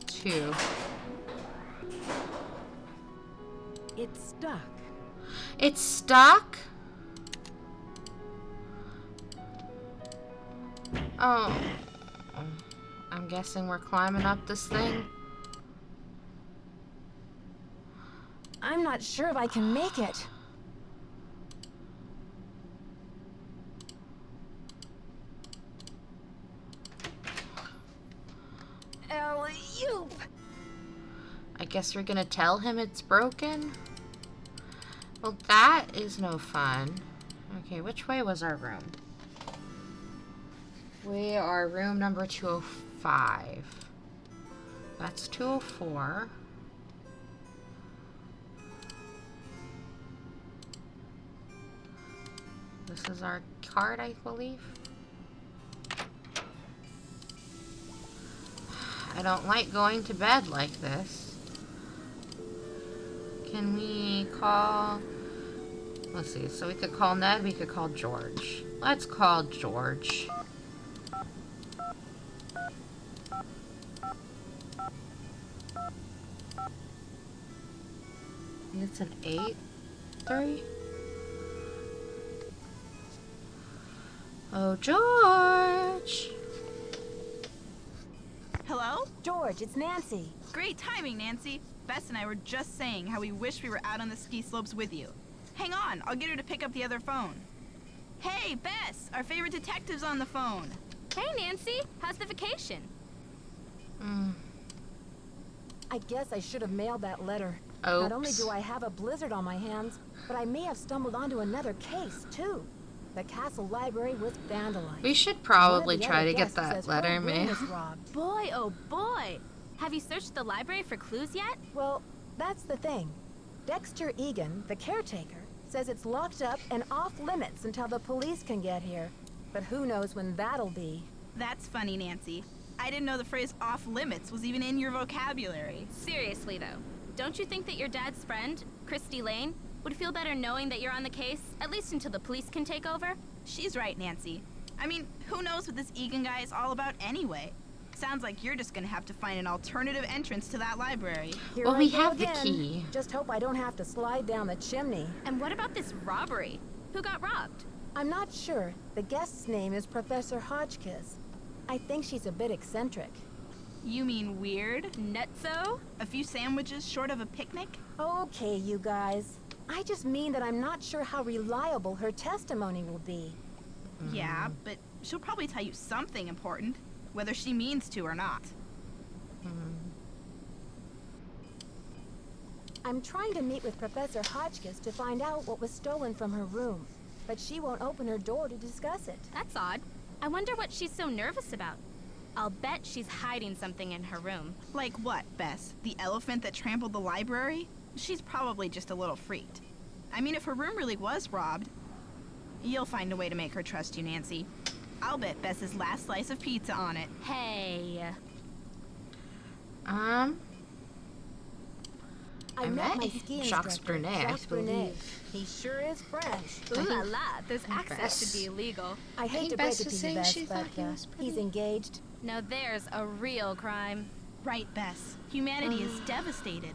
2. It's stuck. It's stuck? Oh. I'm guessing we're climbing up this thing. I'm not sure if I can make it. Alley-oop! I guess we're gonna tell him it's broken? Well, that is no fun. Okay, which way was our room? We are room number 205. That's 204. This is our card, I believe. I don't like going to bed like this. Can we call... Let's see, so we could call Ned, we could call George. Let's call George. I think it's an 8-3. Oh, George! Hello? George, it's Nancy. Great timing, Nancy. Bess and I were just saying how we wish we were out on the ski slopes with you. Hang on, I'll get her to pick up the other phone. Hey, Bess, our favorite detective's on the phone. Hey, Nancy. How's the vacation? I guess I should have mailed that letter. Oops. Not only do I have a blizzard on my hands, but I may have stumbled onto another case, too. The castle library was vandalized. We should One probably of the try other to get guests that says letter her room mailed. was robbed. Boy, oh boy. Have you searched the library for clues yet? Well, that's the thing. Dexter Egan, the caretaker, says it's locked up and off limits until the police can get here. But who knows when that'll be. That's funny, Nancy. I didn't know the phrase off limits was even in your vocabulary. Seriously, though. Don't you think that your dad's friend, Christy Lane, would feel better knowing that you're on the case, at least until the police can take over? She's right, Nancy. I mean, who knows what this Egan guy is all about anyway? Sounds like you're just gonna have to find an alternative entrance to that library. Here Well, I we go have the again. key. Just hope I don't have to slide down the chimney. And what about this robbery? Who got robbed? I'm not sure. The guest's name is Professor Hotchkiss. I think she's a bit eccentric. You mean weird? Nutso? A few sandwiches short of a picnic? Okay, you guys. I just mean that I'm not sure how reliable her testimony will be. Yeah, but she'll probably tell you something important, whether she means to or not. I'm trying to meet with Professor Hotchkiss to find out what was stolen from her room, but she won't open her door to discuss it. That's odd. I wonder what she's so nervous about. I'll bet she's hiding something in her room. Like what, Bess? The elephant that trampled the library? She's probably just a little freaked. I mean, if her room really was robbed, you'll find a way to make her trust you, Nancy. I'll bet Bess's last slice of pizza on it. Hey. I met my ski Jacques instructor, Brunet, I Jacques Brunet. believe. He sure is French. Ooh la la, those accents Bess. should be illegal. I hate think to break Bess it was to saying you, Bess, she but thought he was pretty. he's engaged. Now there's a real crime. Right, Bess. Humanity is devastated.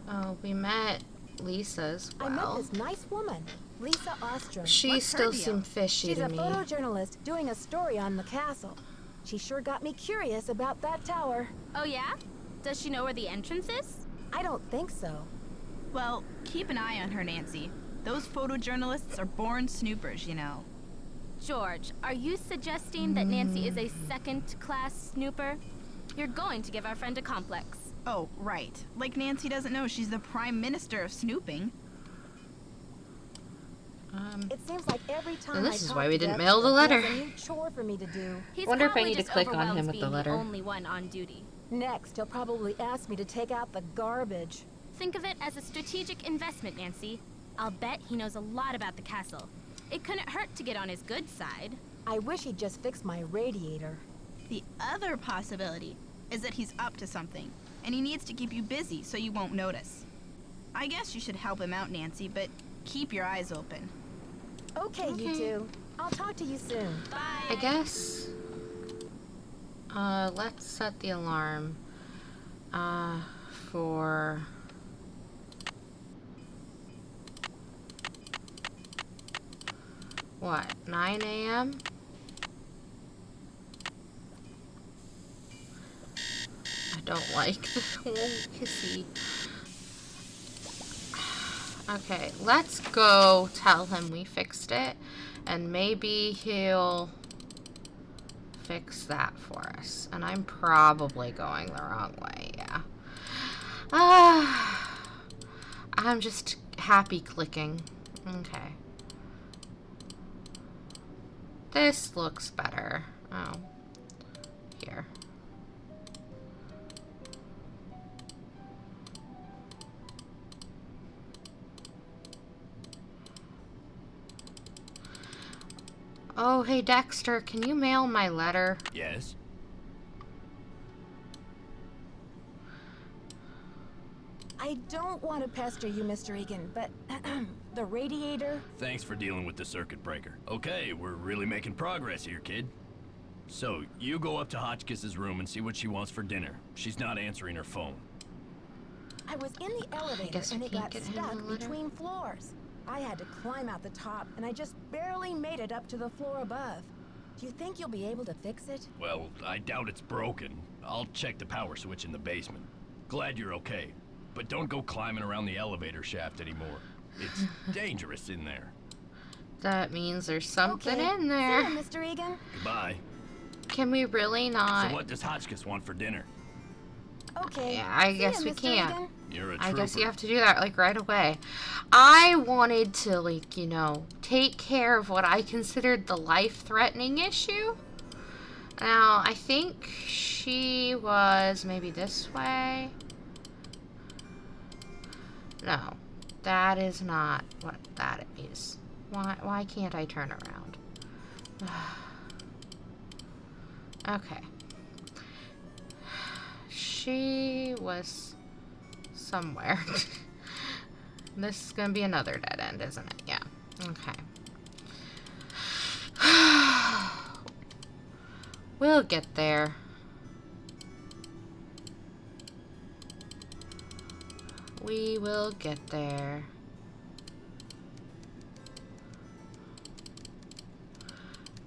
Oh, we met Lisa as I met well. this nice woman, Lisa Ostrom. She What's her still deal? seemed fishy She's to a me. photojournalist doing a story on the castle. She sure got me curious about that tower. Oh yeah? Does she know where the entrance is? I don't think so. Well, keep an eye on her, Nancy. Those photojournalists are born snoopers, you know. George, are you suggesting that Nancy is a second-class snooper? You're going to give our friend a complex. Oh, right. Like Nancy doesn't know she's the prime minister of snooping. It seems like every time And this I is talk why we to didn't Dexter, mail the he letter. has a new chore for me to do. He's Wonder if I probably need to just click on overwhelmed him with the being letter. the only one on duty. Next, he'll probably ask me to take out the garbage. Think of it as a strategic investment, Nancy. I'll bet he knows a lot about the castle. It couldn't hurt to get on his good side. I wish he'd just fix my radiator. The other possibility is that he's up to something, and he needs to keep you busy so you won't notice. I guess you should help him out, Nancy, but keep your eyes open. Okay, you two. I'll talk to you soon. I guess. Let's set the alarm. For. What? 9 a.m.? I don't like the whole kissy. Okay, let's go tell him we fixed it, and maybe he'll fix that for us. And I'm probably going the wrong way, yeah. I'm just happy clicking. Okay. This looks better. Oh. Here. Oh, hey Dexter, can you mail my letter? Yes? I don't want to pester you, Mr. Egan, but the radiator... Thanks for dealing with the circuit breaker. Okay, we're really making progress here, kid. So, you go up to Hotchkiss's room and see what she wants for dinner. She's not answering her phone. I was in the elevator guess and we it can't got get him stuck the letter. between floors. I had to climb out the top and I just barely made it up to the floor above. Do you think you'll be able to fix it? Well, I doubt it's broken. I'll check the power switch in the basement. Glad you're okay. But don't go climbing around the elevator shaft anymore. It's dangerous in there. That means there's something Okay. in there. See you, Mr. Egan. Goodbye. Can we really not? So what does Hotchkiss want for dinner? Okay. Yeah, I See guess ya, we Mr. can't. Egan. You're a trooper. I guess you have to do that, like, right away. I wanted to, like, you know, take care of what I considered the life-threatening issue. Now, I think she was maybe this way. No, that is not what that is. Why can't I turn around? Okay. She was somewhere. This is gonna be another dead end, isn't it? Yeah. Okay. We'll get there. We will get there.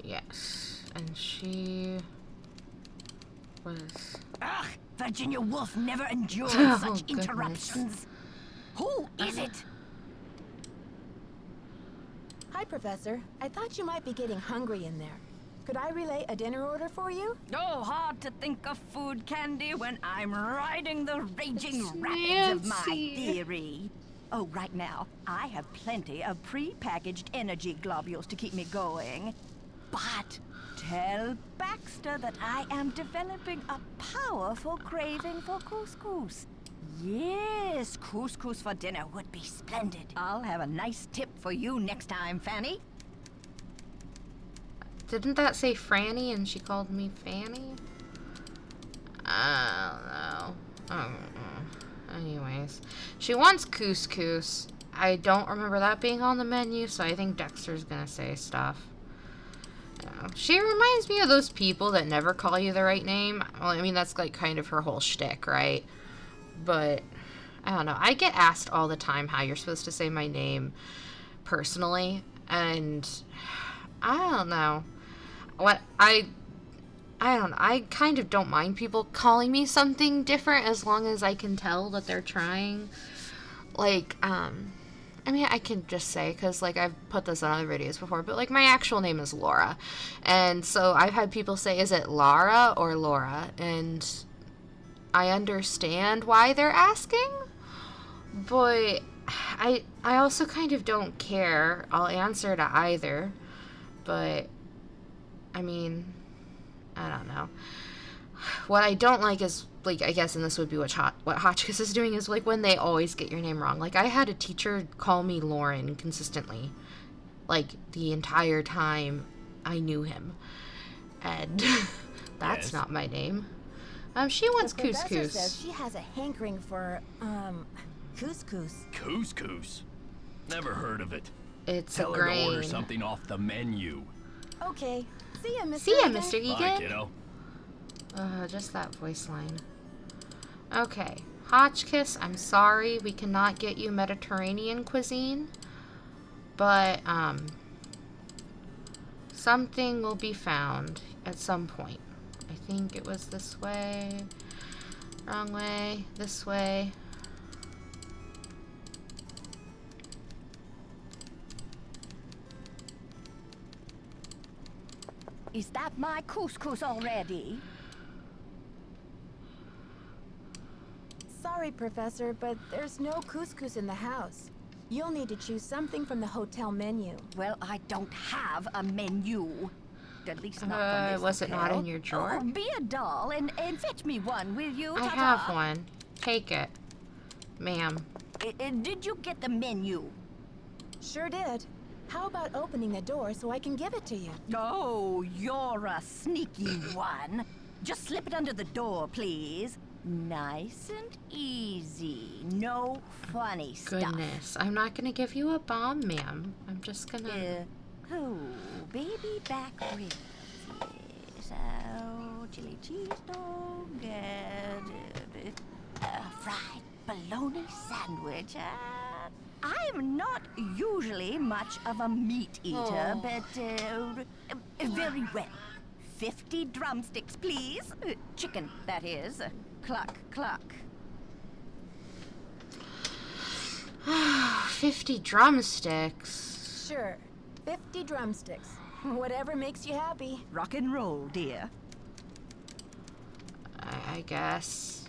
Yes. And she was... Ugh, Virginia Woolf never endured Oh, such goodness. interruptions. Who is it? Hi, Professor. I thought you might be getting hungry in there. Could I relay a dinner order for you? Oh, hard to think of food candy when I'm riding the raging It's rapids of my Nancy. theory. Oh, right now, I have plenty of pre-packaged energy globules to keep me going. But tell Baxter that I am developing a powerful craving for couscous. Yes, couscous for dinner would be splendid. I'll have a nice tip for you next time, Fanny. Didn't that say Franny and she called me Fanny? I don't know. Anyways. She wants couscous. I don't remember that being on the menu, so I think Dexter's gonna say stuff. She reminds me of those people that never call you the right name. Well, I mean, that's like kind of her whole shtick, right? But, I don't know. I get asked all the time how you're supposed to say my name personally, and I don't know. I don't know. I kind of don't mind people calling me something different as long as I can tell that they're trying. Like, I mean, I can just say, because, like, I've put this on other videos before, but, like, my actual name is Laura. And so I've had people say, is it Lara or Laura? And I understand why they're asking, but I also kind of don't care. I'll answer to either, but I mean, I don't know. What I don't like is, like, I guess, and this would be what Hotchkiss is doing, is, like, when they always get your name wrong. Like, I had a teacher call me Lauren consistently, like, the entire time I knew him. And that's not my name. She wants The professor couscous. says she has a hankering for, couscous. Couscous? Never heard of it. It's Tell a her grain. to order something off the menu. Okay. See ya, Mr. See ya, Egan. Mr. Egan. Bye, kiddo. Just that voice line. Okay. Hotchkiss, I'm sorry we cannot get you Mediterranean cuisine, but, something will be found at some point. I think it was this way. Wrong way. This way. Is that my couscous already? Sorry, Professor, but there's no couscous in the house. You'll need to choose something from the hotel menu. Well, I don't have a menu. At least not from this was it not hotel. in your drawer? Oh, be a doll and fetch me one, will you? I Ta-ta. have one. Take it. Ma'am. Did you get the menu? Sure did. How about opening the door so I can give it to you? Oh, you're a sneaky one. Just slip it under the door, please. Nice and easy. No funny stuff. Goodness. I'm not gonna give you a bomb, ma'am. I'm just gonna... Oh, baby back ribs. Yes. Oh, chili cheese dog. Fried bologna sandwich. I'm not usually much of a meat eater, but very well. 50 drumsticks, please. Chicken, that is. Cluck, cluck. 50 drumsticks. Sure. 50 drumsticks. Whatever makes you happy. Rock and roll, dear. I guess.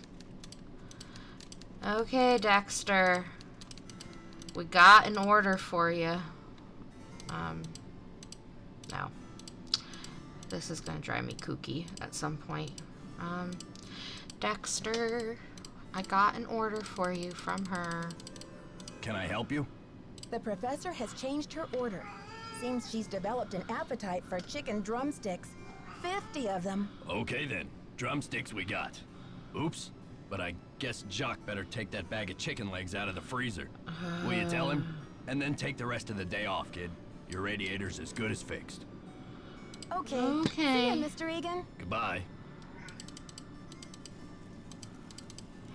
Okay, Dexter. We got an order for you. No. This is gonna drive me kooky at some point. Dexter, I got an order for you from her. Can I help you? The professor has changed her order. Seems she's developed an appetite for chicken drumsticks. 50 of them. Okay then. Drumsticks we got. Oops. But I guess Jock better take that bag of chicken legs out of the freezer. Will you tell him? And then take the rest of the day off, kid. Your radiator's as good as fixed. Okay. Okay. See ya, Mr. Egan. Goodbye.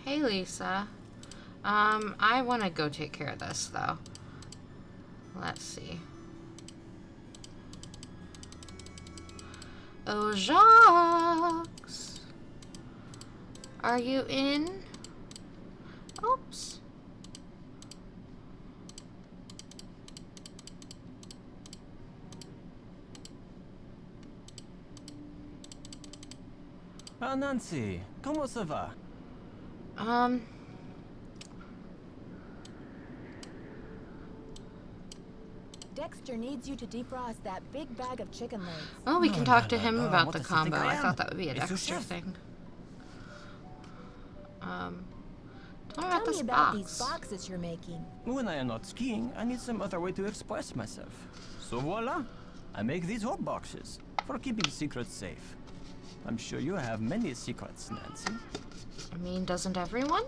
Hey, Lisa. I want to go take care of this, though. Let's see. Oh, Jacques! Are you in? Oops. Ah, Nancy, comment ça va? Dexter needs you to defrost that big bag of chicken legs. Oh, we can talk to him about what the does he think combo. I I am? thought that would be a It's a Dexter chef. thing. Tell me Tell about me this about box. these boxes you're making. When I am not skiing, I need some other way to express myself. So voila, I make these hot boxes for keeping secrets safe. I'm sure you have many secrets, Nancy. I mean, doesn't everyone?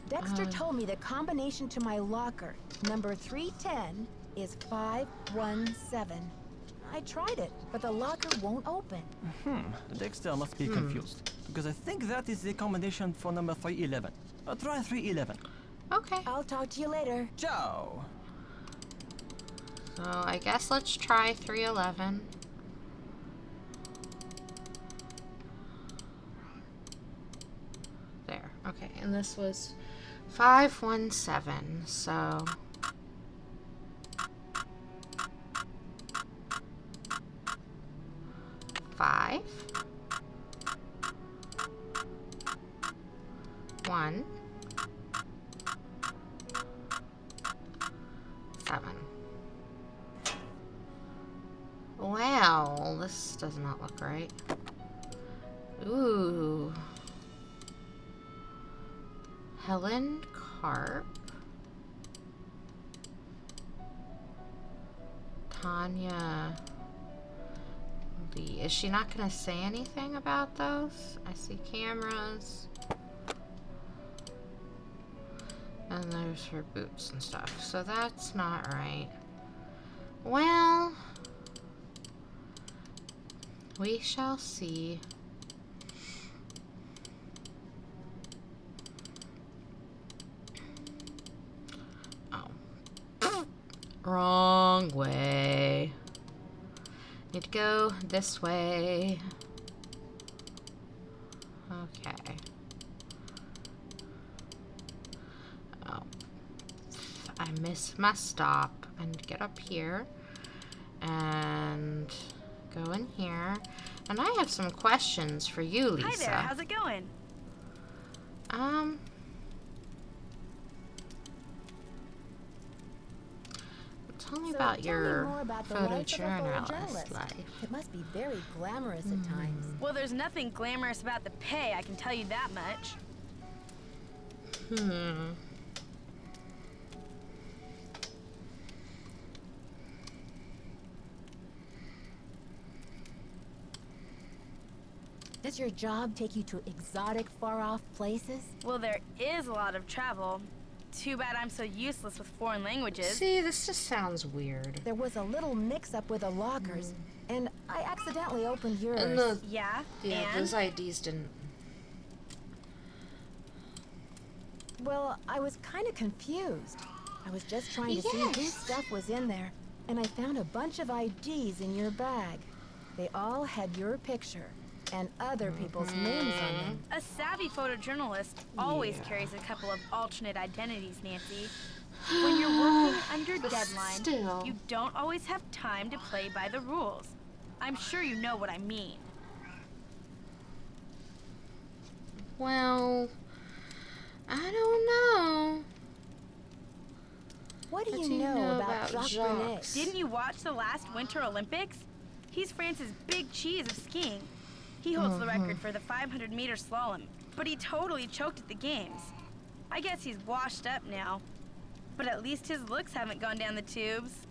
Dexter told me the combination to my locker, number 310, is 517. I tried it, but the locker won't open. Dexter must be confused, because I think that is the combination for number 311. Try 311. Okay. I'll talk to you later. Ciao! So I guess let's try 311. There. Okay, and this was 517. So five, 1, 7. Well, this does not look right. Ooh. Helen Carp. Tanya Lee. Is she not going to say anything about those? I see cameras. And there's her boots and stuff. So that's not right. Well, we shall see. Oh. Wrong way. Need to go this way. Okay. Oh. I missed my stop. And get up here. And go in here. And I have some questions for you, Lisa. Hi there, how's it going? Tell me about your photojournalist life. It must be very glamorous at times. Well, there's nothing glamorous about the pay, I can tell you that much. Does your job take you to exotic, far-off places? Well, there is a lot of travel. Too bad I'm so useless with foreign languages. See, this just sounds weird. There was a little mix-up with the lockers, and I accidentally opened yours. And Yeah, and? those IDs didn't. Well, I was kind of confused. I was just trying to see whose stuff was in there, and I found a bunch of IDs in your bag. They all had your picture and other people's names on them. A savvy photojournalist always carries a couple of alternate identities, Nancy. When you're working under deadline, you don't always have time to play by the rules. I'm sure you know what I mean. Well, I don't know. What do you know about Jacques René? Didn't you watch the last Winter Olympics? He's France's big cheese of skiing. He holds the record for the 500-meter slalom, but he totally choked at the games. I guess he's washed up now, but at least his looks haven't gone down the tubes.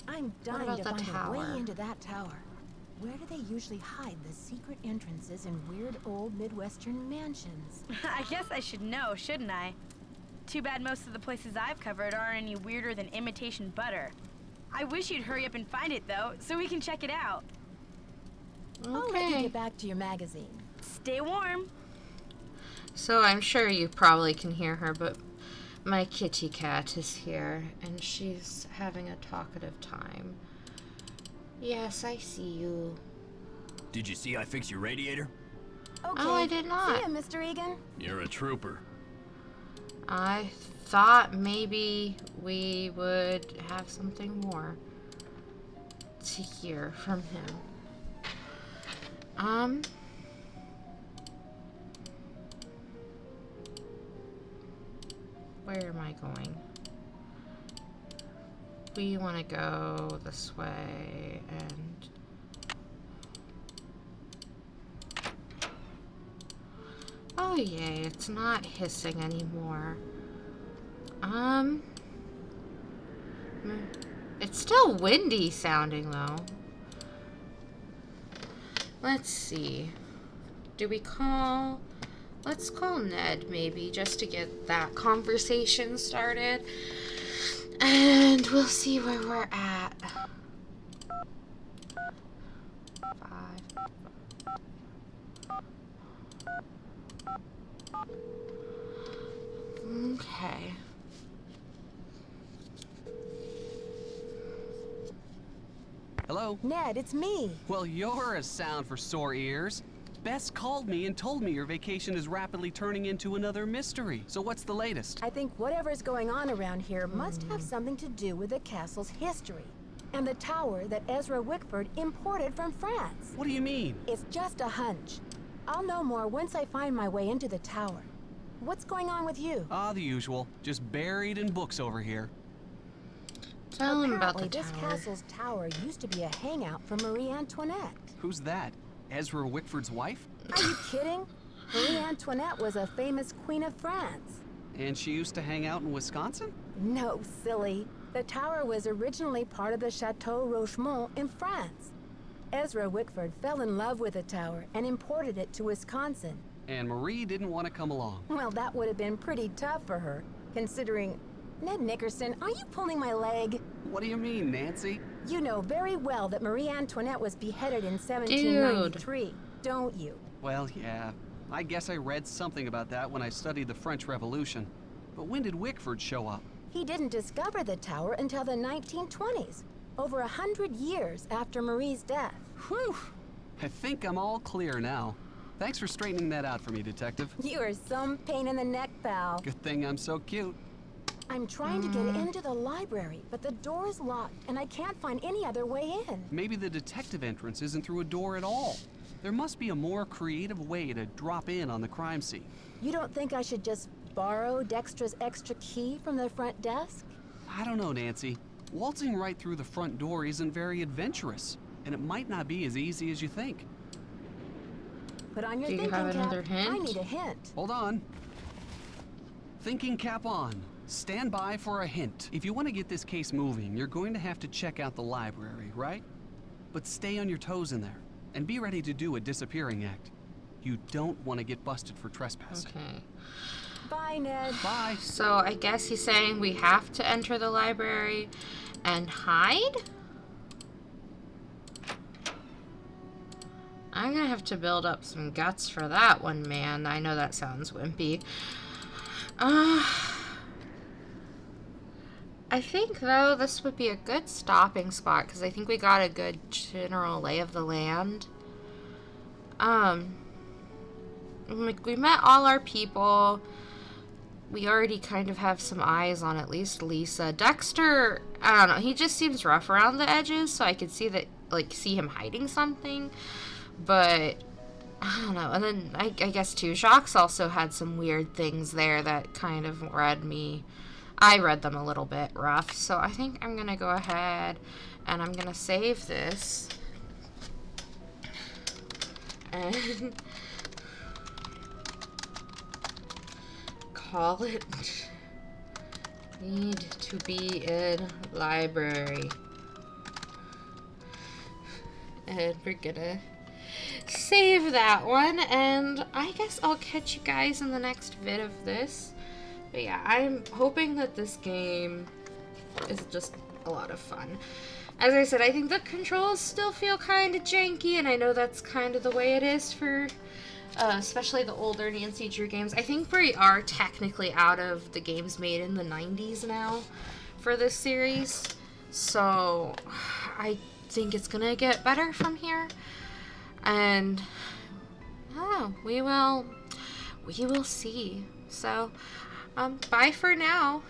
I'm dying to find a tower? way into that tower. Where do they usually hide the secret entrances in weird old Midwestern mansions? I guess I should know, shouldn't I? Too bad most of the places I've covered aren't any weirder than imitation butter. I wish you'd hurry up and find it, though, so we can check it out. I'll let you get back to your magazine. Stay warm. So I'm sure you probably can hear her, but my kitty cat is here, and she's having a talkative time. Yes, I see you. Did you see I fixed your radiator? Okay. Oh, I did not. See ya, Mr. Egan. You're a trooper. I thought maybe we would have something more to hear from him. Where am I going? We want to go this way and... Oh yay, it's not hissing anymore. It's still windy sounding though. Let's see. Do we call... Let's call Ned maybe, just to get that conversation started. And we'll see where we're at. 5. Okay. Hello? Ned, it's me. Well, you're a sound for sore ears. Bess called me and told me your vacation is rapidly turning into another mystery. So what's the latest? I think whatever's going on around here must have something to do with the castle's history and the tower that Ezra Wickford imported from France. What do you mean? It's just a hunch. I'll know more once I find my way into the tower. What's going on with you? Ah, the usual. Just buried in books over here. Tell him about the Apparently, this tower. castle's tower used to be a hangout for Marie Antoinette. Who's that? Ezra Wickford's wife? Are you kidding? Marie Antoinette was a famous queen of France. And she used to hang out in Wisconsin? No, silly. The tower was originally part of the Chateau Rochemont in France. Ezra Wickford fell in love with the tower and imported it to Wisconsin. And Marie didn't want to come along. Well, that would have been pretty tough for her, considering... Ned Nickerson, are you pulling my leg? What do you mean, Nancy? You know very well that Marie Antoinette was beheaded in 1793, don't you? Well, yeah. I guess I read something about that when I studied the French Revolution. But when did Wickford show up? He didn't discover the tower until the 1920s, over 100 years after Marie's death. Whew! I think I'm all clear now. Thanks for straightening that out for me, Detective. You are some pain in the neck, pal. Good thing I'm so cute. I'm trying to get into the library, but the door is locked, and I can't find any other way in. Maybe the detective entrance isn't through a door at all. There must be a more creative way to drop in on the crime scene. You don't think I should just borrow Dextra's extra key from the front desk? I don't know, Nancy. Waltzing right through the front door isn't very adventurous, and it might not be as easy as you think. Put on your Do you thinking have cap. another hint? I need a hint. Hold on. Thinking cap on. Stand by for a hint. If you want to get this case moving, you're going to have to check out the library, right? But stay on your toes in there, and be ready to do a disappearing act. You don't want to get busted for trespassing. Okay. Bye, Ned. Bye. So I guess he's saying we have to enter the library and hide? I'm gonna have to build up some guts for that one, man. I know that sounds wimpy. I think, though, this would be a good stopping spot, because I think we got a good general lay of the land. Like, we met all our people. We already kind of have some eyes on at least Lisa. Dexter, I don't know, he just seems rough around the edges, so I could see that, like, see him hiding something. But, I don't know. And then, I guess, too, Jacques also had some weird things there that kind of I read them a little bit rough. So I think I'm going to go ahead and I'm going to save this. And call it need to be in library. And we're gonna save that one, and I guess I'll catch you guys in the next vid of this. But yeah, I'm hoping that this game is just a lot of fun. As I said, I think the controls still feel kind of janky, and I know that's kind of the way it is for especially the older Nancy Drew games. I think we are technically out of the games made in the 90s now for this series, so I think it's gonna get better from here, and I don't know, we will see. So bye for now.